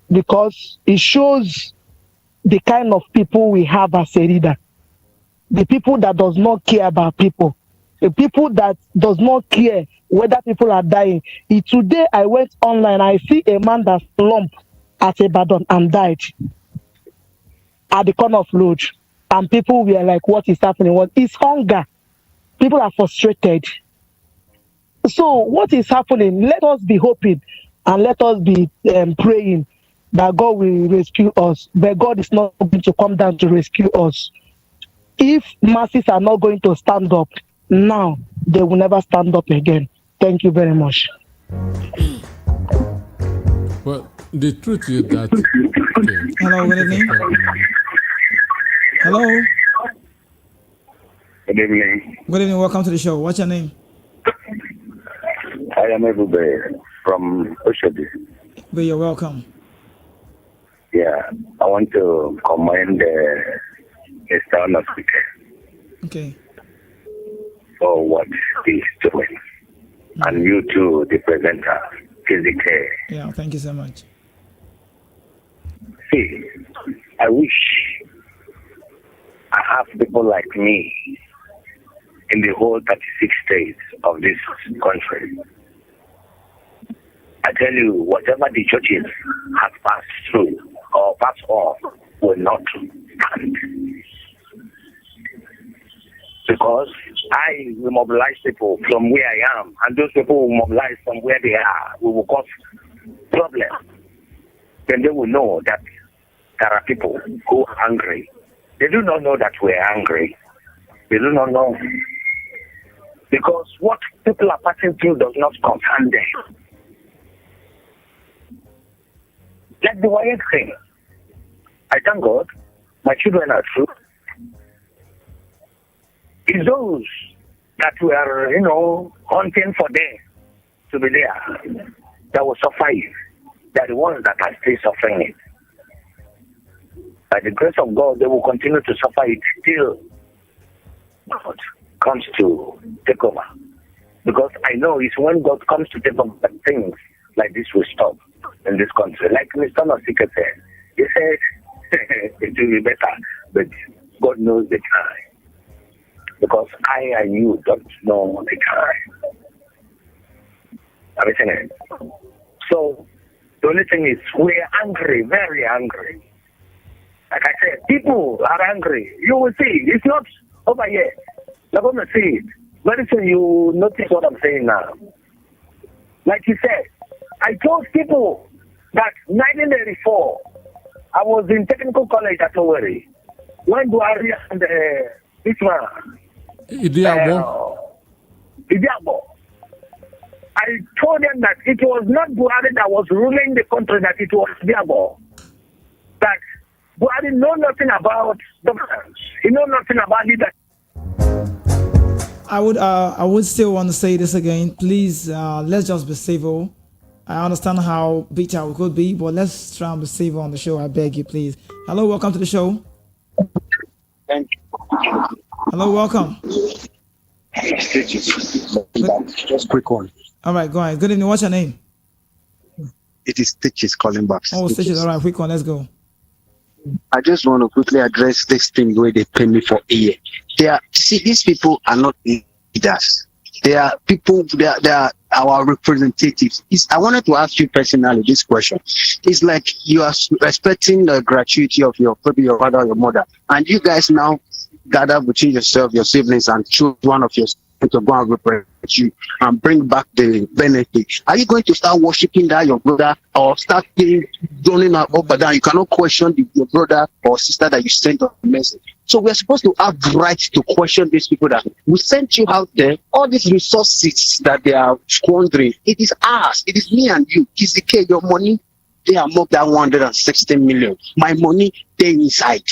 because it shows the kind of people we have as a leader. The people that does not care about people. The people that does not care whether people are dying. Today I went online, I see a man that slumped at Ibadan and died at the corner of road. And people were like, what is happening? What is hunger? People are frustrated. So what is happening? Let us be hoping and let us be praying that God will rescue us. But God is not going to come down to rescue us. If masses are not going to stand up now, they will never stand up again. Thank you very much. Well, the truth is that... Okay. Hello, good evening. Hello. Good evening. Good evening, welcome to the show. What's your name? I am Ebube from Oshodi. But you're welcome. Yeah, I want to commend Mr. Nosike. Okay. For what he's doing. And you too, the presenter, CJN. Yeah, thank you so much. See, I wish I have people like me in the whole 36 states of this country. I tell you, whatever the churches have passed through or passed on will not stand. Because I will mobilize people from where I am, and those people will mobilize from where they are. We will cause problem. Then they will know that there are people who are angry. They do not know that we are angry. They do not know. Because what people are passing through does not concern them. Like the wired thing. I thank God, my children are true. It's those that were, hunting for them to be there that will suffer it. They're the ones that are still suffering it. By the grace of God, they will continue to suffer it till God comes to take over. Because I know it's when God comes to take over that things like this will stop in this country. Like Mr. Nasika said, he said it will be better, but God knows the time. Because I and you don't know the time. Everything else. So the only thing is we're angry, very angry. Like I said, people are angry. You will see. It's not over yet. You're going to see it. Very soon you notice what I'm saying now. Like you said, I told people that 1984, I was in technical college at Owerri. When Buhari and this man, Ijeoma, I told them that it was not Buhari that was ruling the country, that it was Ijeoma. That Buhari know nothing about governance. He know nothing about leadership. I would still want to say this again. Please, let's just be civil. I understand how bitter we could be, but let's try and be civil on the show. I beg you, please. Hello, welcome to the show. Thank you. Hello, welcome. Just quick one. All right, go ahead. Good evening. What's your name? It is Stitches calling back. Oh, Stitches. All right, quick one. Let's go. I just want to quickly address this thing where they pay me for a year. These people are not leaders. They are people, they are our representatives. I wanted to ask you personally this question. It's like you are expecting the gratuity of maybe your father or your mother, and you guys now gather between yourself, your siblings, and choose one of your to go and represent you and bring back the benefit. Are you going to start worshiping that your brother, or start running up and down? You cannot question your brother or sister that you sent a message. So we're supposed to have rights to question these people that we sent you out there. All these resources that they are squandering, it is ours. It is me and you. KZK, your money, they are more than 160 million. My money, they inside.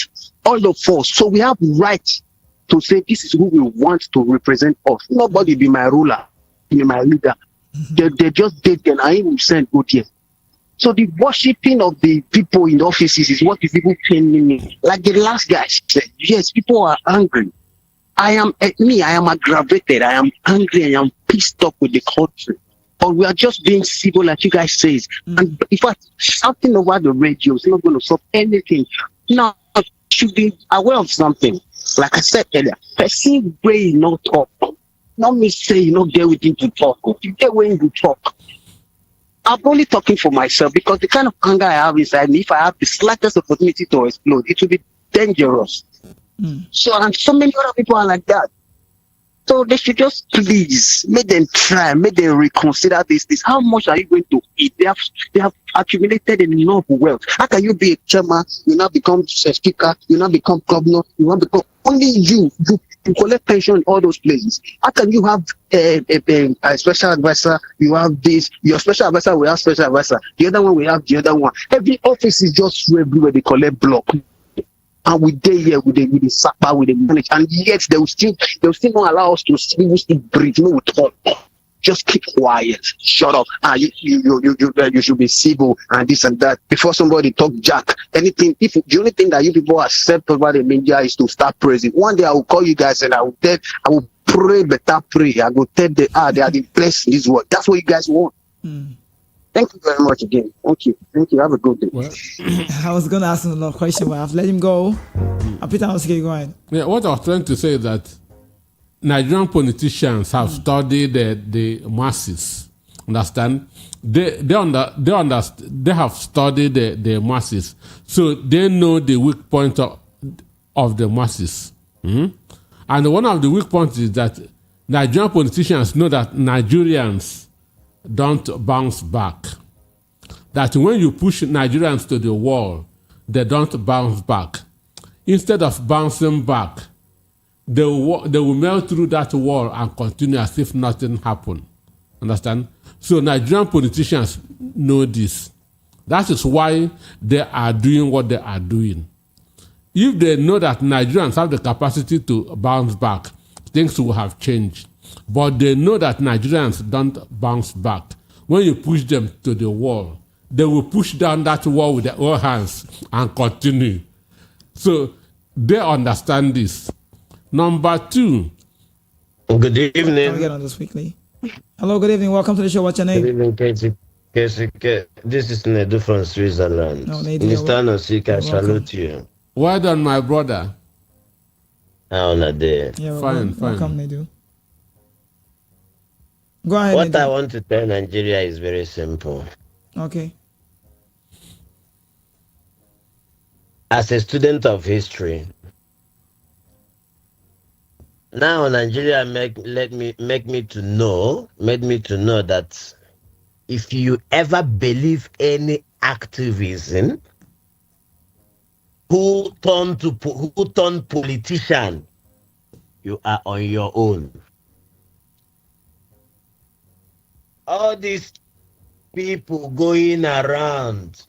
All of us. So we have rights to say this is who we want to represent us. Nobody be my ruler, be my leader. They just did, and I will send good here. So the worshipping of the people in the offices is what the people paying me. Like the last guy said, yes, people are angry. I am aggravated. I am angry. I am pissed off with the country. But we are just being civil, like you guys say. And in fact, shouting over the radio is not going to solve anything. Now, you should be aware of something. Like I said earlier, person way not talk. Not me say you not get with him to talk. If you get when you talk, I'm only talking for myself, because the kind of anger I have inside me, if I have the slightest opportunity to explode, it will be dangerous. So, and so many other people are like that. So they should just please make them try, make them reconsider this. How much are you going to eat? They have accumulated enough wealth. How can you be a chairman? You now become a speaker. You now become governor. You now become only you collect pension in all those places. How can you have a special advisor? You have this. Your special advisor will have special advisor. The other one will have the other one. Every office is just everywhere. They collect block. And we day here with the supper, with the manage, and yet they will still not allow us to speak, breathe. No, talk. Just keep quiet, shut up. You should be civil and this and that before somebody talk jack. Anything. If the only thing that you people accept over the media is to start praising. One day I will call you guys and I will pray better pray. I will tell they are the best in this world. That's what you guys want. Thank you very much again. Thank you. Have a good day. Well, I was going to ask him another question, but I've let him go. Peter, go ahead. Yeah, what I was trying to say is that Nigerian politicians have studied the masses. Understand? They have studied the masses, so they know the weak point of the masses. And one of the weak points is that Nigerian politicians know that Nigerians don't bounce back. That when you push Nigerians to the wall, they don't bounce back. Instead of bouncing back, they will melt through that wall and continue as if nothing happened. Understand? So Nigerian politicians know this. That is why they are doing what they are doing. If they know that Nigerians have the capacity to bounce back, things will have changed. But they know that Nigerians don't bounce back. When you push them to the wall, they will push down that wall with their own hands and continue. So they understand this. Number two. Good evening. Can we get on this quickly? Hello, good evening. Welcome to the show. What's your name? Good evening, KCK. This is Nedu from Switzerland. No, Nedu, Mr. Nosika, salute you. Well done, my brother. How are you? Yeah, fine. Welcome, Nedu. Go ahead. What Nedu. I want to tell Nigeria is very simple. Okay. As a student of history, now Nigeria made me to know that if you ever believe any activism who turn politician, you are on your own. All these people going around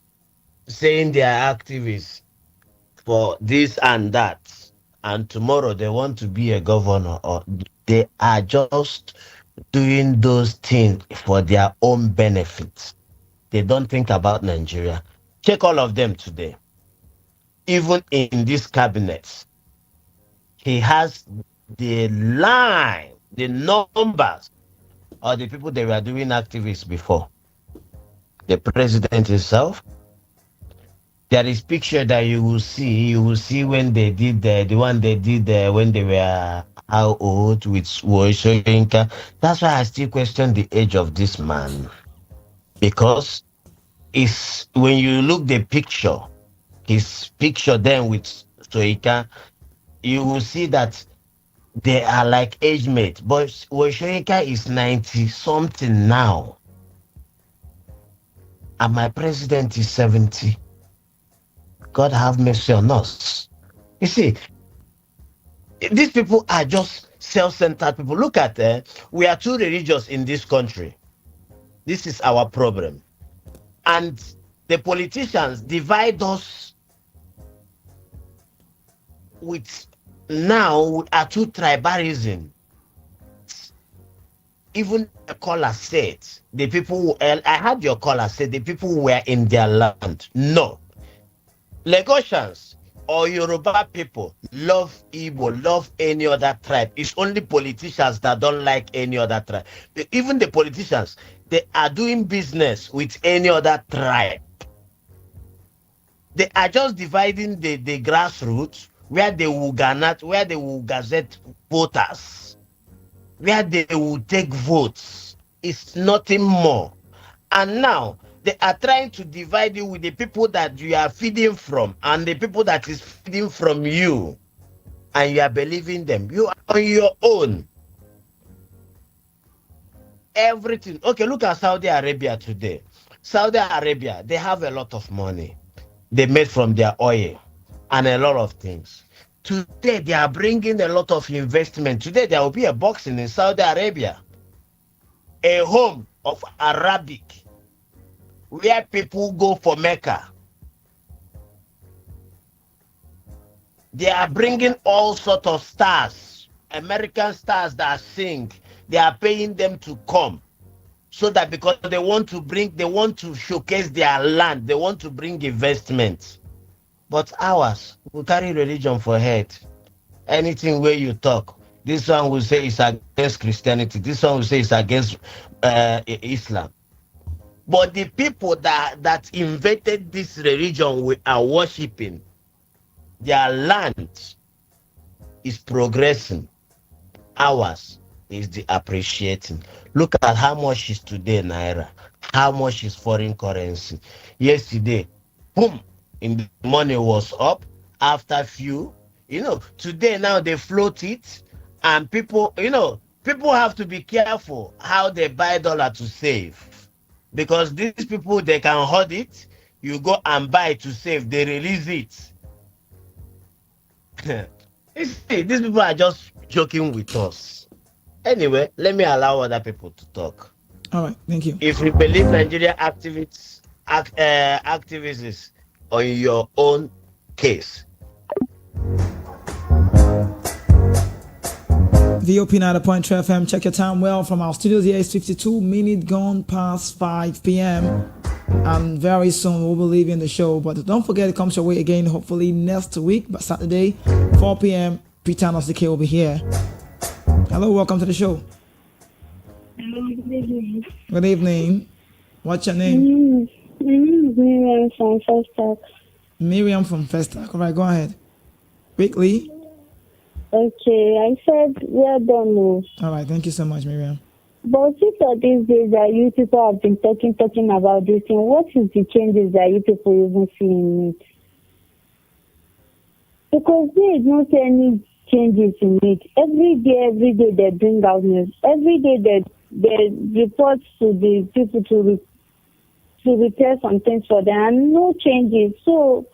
saying they are activists for this and that, and tomorrow they want to be a governor, or they are just doing those things for their own benefit. They don't think about Nigeria. Check all of them today. Even in this cabinet, he has the line, the numbers of the people they were doing activists before. The president himself. There is picture that you will see when they did the one they did when they were how old with Woishoyinka. That's why I still question the age of this man. Because it's when you look the picture, his picture then with Soyinka, you will see that they are like age mates. But Woishoyinka is 90 something now. And my president is 70. God have mercy on us. You see, these people are just self-centered people. Look at we are too religious in this country. This is our problem. And the politicians divide us with now our two tribalism. Even a caller said the people I had your caller say the people were in their land. No. Lagosians or Yoruba people love Igbo, love any other tribe. It's only politicians that don't like any other tribe. Even the politicians, they are doing business with any other tribe. They are just dividing the grassroots where they will gazette voters, where they will take votes. It's nothing more. And now they are trying to divide you with the people that you are feeding from and the people that is feeding from you, and you are believing them. You are on your own. Everything. Okay, look at Saudi Arabia today. Saudi Arabia, they have a lot of money they made from their oil and a lot of things. Today, they are bringing a lot of investment. Today, there will be a boxing in Saudi Arabia, a home of Arabic, where people go for Mecca. They are bringing all sorts of stars, American stars that sing. They are paying them to come, so that because they want to showcase their land, they want to bring investment. But ours, we carry religion for head. Anything where you talk, this one will say it's against Christianity, this one will say it's against Islam. But the people that invented this religion we are worshiping, their land is progressing. Ours is the appreciating. Look at how much is today Naira, how much is foreign currency. Yesterday, boom, in the money was up after few. Today now they float it And people, people have to be careful how they buy dollar to save. Because these people, they can hoard it. You go and buy to save, they release it. You see, these people are just joking with us. Anyway, let me allow other people to talk. All right, thank you. If you believe Nigeria activists on your own case. VOP 90.3 FM. Check your time well from our studios here. It's 52 minutes gone past 5 p.m. And very soon we'll be leaving the show. But don't forget, it comes your way again, hopefully next week, but Saturday, 4 p.m. Peter Nosike will be here. Hello, welcome to the show. Hello, good evening. Good evening. What's your name? My name is Miriam from Festac. Miriam from Festac. All right, go ahead. Quickly. Okay, I said well done. All right, thank you so much, Miriam. But since all these days that you people have been talking about this thing, what is the changes that you people even see in it? Because there is not any changes in it. Every day they bring out news. Every day they report to the people to repair some things for them, and no changes. So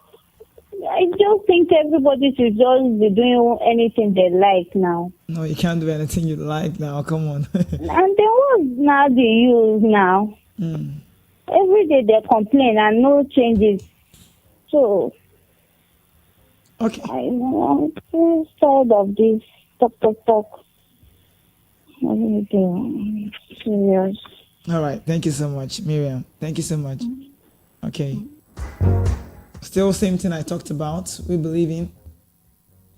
I just think everybody should just be doing anything they like now. No, you can't do anything you like now. Come on. And then what's now the use now? Every day they complain and no changes. So, okay. I'm so tired of this talk. Every day, serious. All right. Thank you so much, Miriam. Thank you so much. Okay. Still same thing I talked about. We believe in.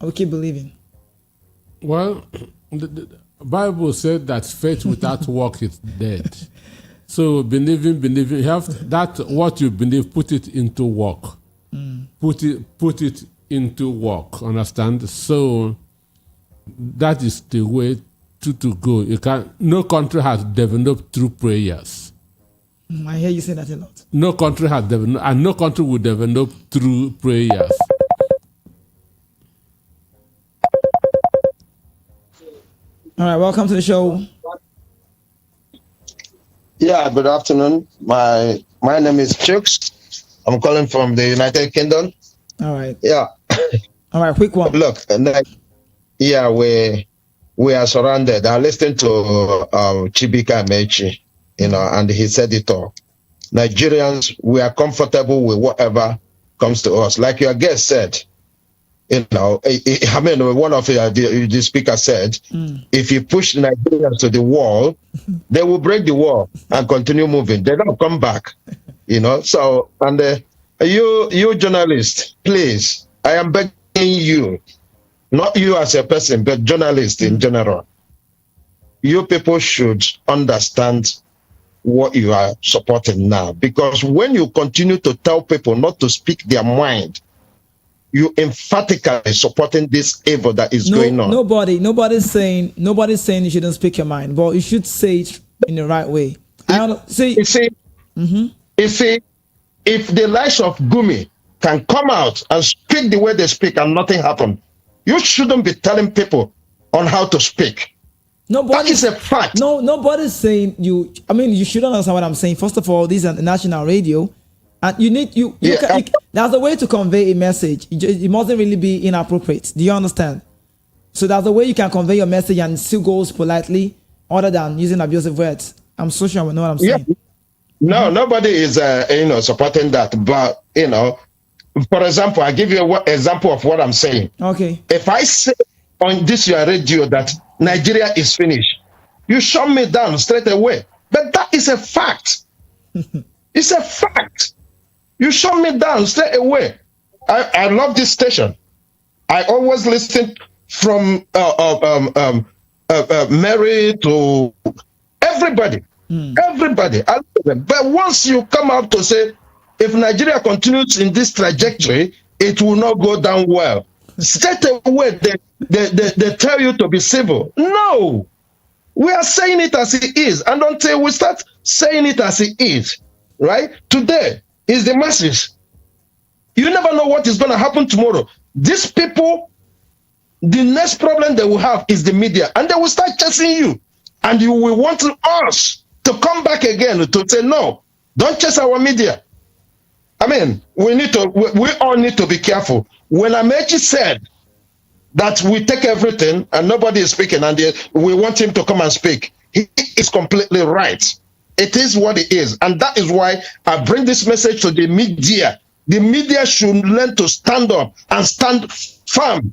We keep believing. Well, the Bible said that faith without work is dead. So believing, you have that what you believe, put it into work. Put it into work. Understand? So that is the way to go. No country has developed through prayers. I hear you say that a lot. No country has developed, and no country will develop through prayers. All right, welcome to the show. Yeah, good afternoon. My name is Chooks. I'm calling from the United Kingdom. All right. Yeah. All right, quick one. Look, yeah, we are surrounded. I listened to Chibika Mechi, and he said it all. Nigerians, we are comfortable with whatever comes to us. Like your guest said, I mean, one of the speaker said, if you push Nigerians to the wall, they will break the wall and continue moving. They don't come back, So, and you journalists, please, I am begging you, not you as a person, but journalists in general. You people should understand what you are supporting now, because when you continue to tell people not to speak their mind, you emphatically supporting this evil that is going on. Nobody's saying you shouldn't speak your mind, but you should say it in the right way. You see, if the likes of Gumi can come out and speak the way they speak and nothing happened, you shouldn't be telling people on how to speak. That is a fact. No, nobody's saying you. I mean, you should understand what I'm saying. First of all, this is a national radio, and there's a way to convey a message. It mustn't really be inappropriate. Do you understand? So there's a way you can convey your message and still goes politely, other than using abusive words. I'm so sure we know what I'm saying. Yeah. No, nobody is supporting that. But for example, I give you an example of what I'm saying. Okay. If I say on this your radio that Nigeria is finished, you shut me down straight away. But that is a fact. It's a fact. You shut me down straight away. I love this station. I always listen from Mary to everybody. Everybody. I love them. But once you come out to say, if Nigeria continues in this trajectory, it will not go down well. Straight away, they tell you to be civil. No. We are saying it as it is. And until we start saying it as it is, right? Today is the masses. You never know what is going to happen tomorrow. These people the next problem they will have is the media, and they will start chasing you. And you will want us to come back again to say, no, don't chase our media. I mean, we all need to be careful. When Amechi said that we take everything and nobody is speaking and we want him to come and speak, he is completely right. It is what it is. And that is why I bring this message to the media. The media should learn to stand up and stand firm.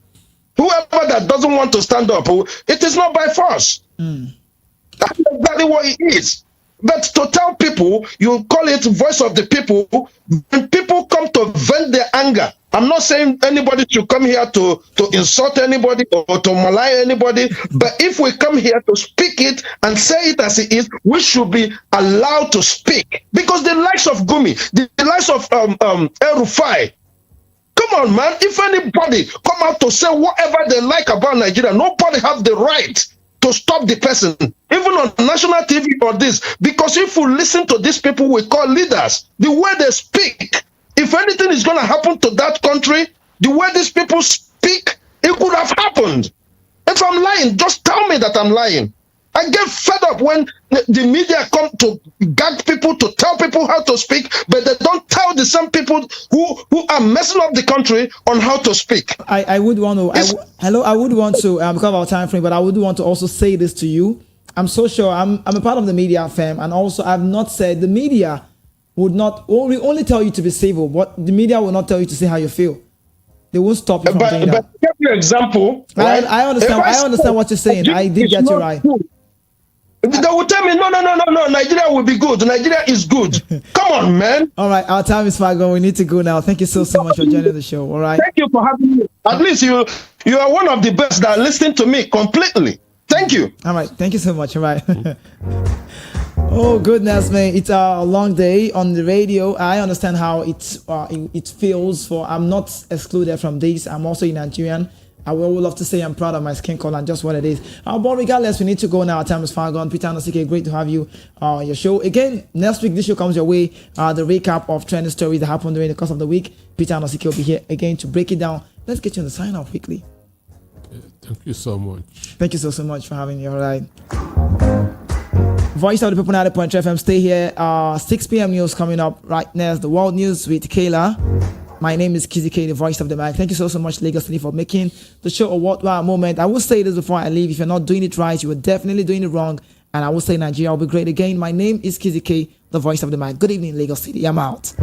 Whoever that doesn't want to stand up, it is not by force. That's exactly what it is. But to tell people, you call it voice of the people, when people come to vent their anger. I'm not saying anybody should come here to insult anybody or to malign anybody, but if we come here to speak it and say it as it is, we should be allowed to speak. Because the likes of Gumi, the likes of El Rufai, come on, man, if anybody come out to say whatever they like about Nigeria, nobody have the right to stop the person, even on national TV or this. Because if we listen to these people we call leaders, the way they speak, if anything is going to happen to that country, the way these people speak, it could have happened. If I'm lying, just tell me that I'm lying. I get fed up when the media come to gag people, to tell people how to speak, but they don't tell the same people who are messing up the country on how to speak. I would want to, because of our time frame, but I would want to also say this to you. I'm so sure, I'm a part of the media fam, and also I've not said the media would not only tell you to be civil, but the media will not tell you to say how you feel. They won't stop you from doing that. But give you an example. Right? I understand what you're saying. I did get you right. Good. They will tell me, no, Nigeria will be good. Nigeria is good. Come on, man. All right, our time is far gone. We need to go now. Thank you so much for joining the show. All right. Thank you for having me. At least you are one of the best that listen to me completely. Thank you. All right. Thank you so much. All right. Oh, goodness, man. It's a long day on the radio. I understand how it feels. I'm not excluded from this. I'm also a Nigerian. I would love to say I'm proud of my skin color and just what it is. But regardless, we need to go now. Our time is far gone. Peter Anosike, great to have you on your show. Again, next week, this show comes your way. The recap of trending stories that happened during the course of the week. Peter Anosike will be here again to break it down. Let's get you on the sign off quickly. Thank you so much. Thank you so much for having me. All right. Voice of the People 90.3 FM. Stay here. 6 p.m. news coming up right next. The world news with Kayla. My name is Kizzy K, the voice of the mic. Thank you so much, Lagos City, for making the show a worthwhile moment. I will say this before I leave. If you're not doing it right, you are definitely doing it wrong. And I will say Nigeria will be great again. My name is Kizzy K, the voice of the mic. Good evening, Lagos City. I'm out.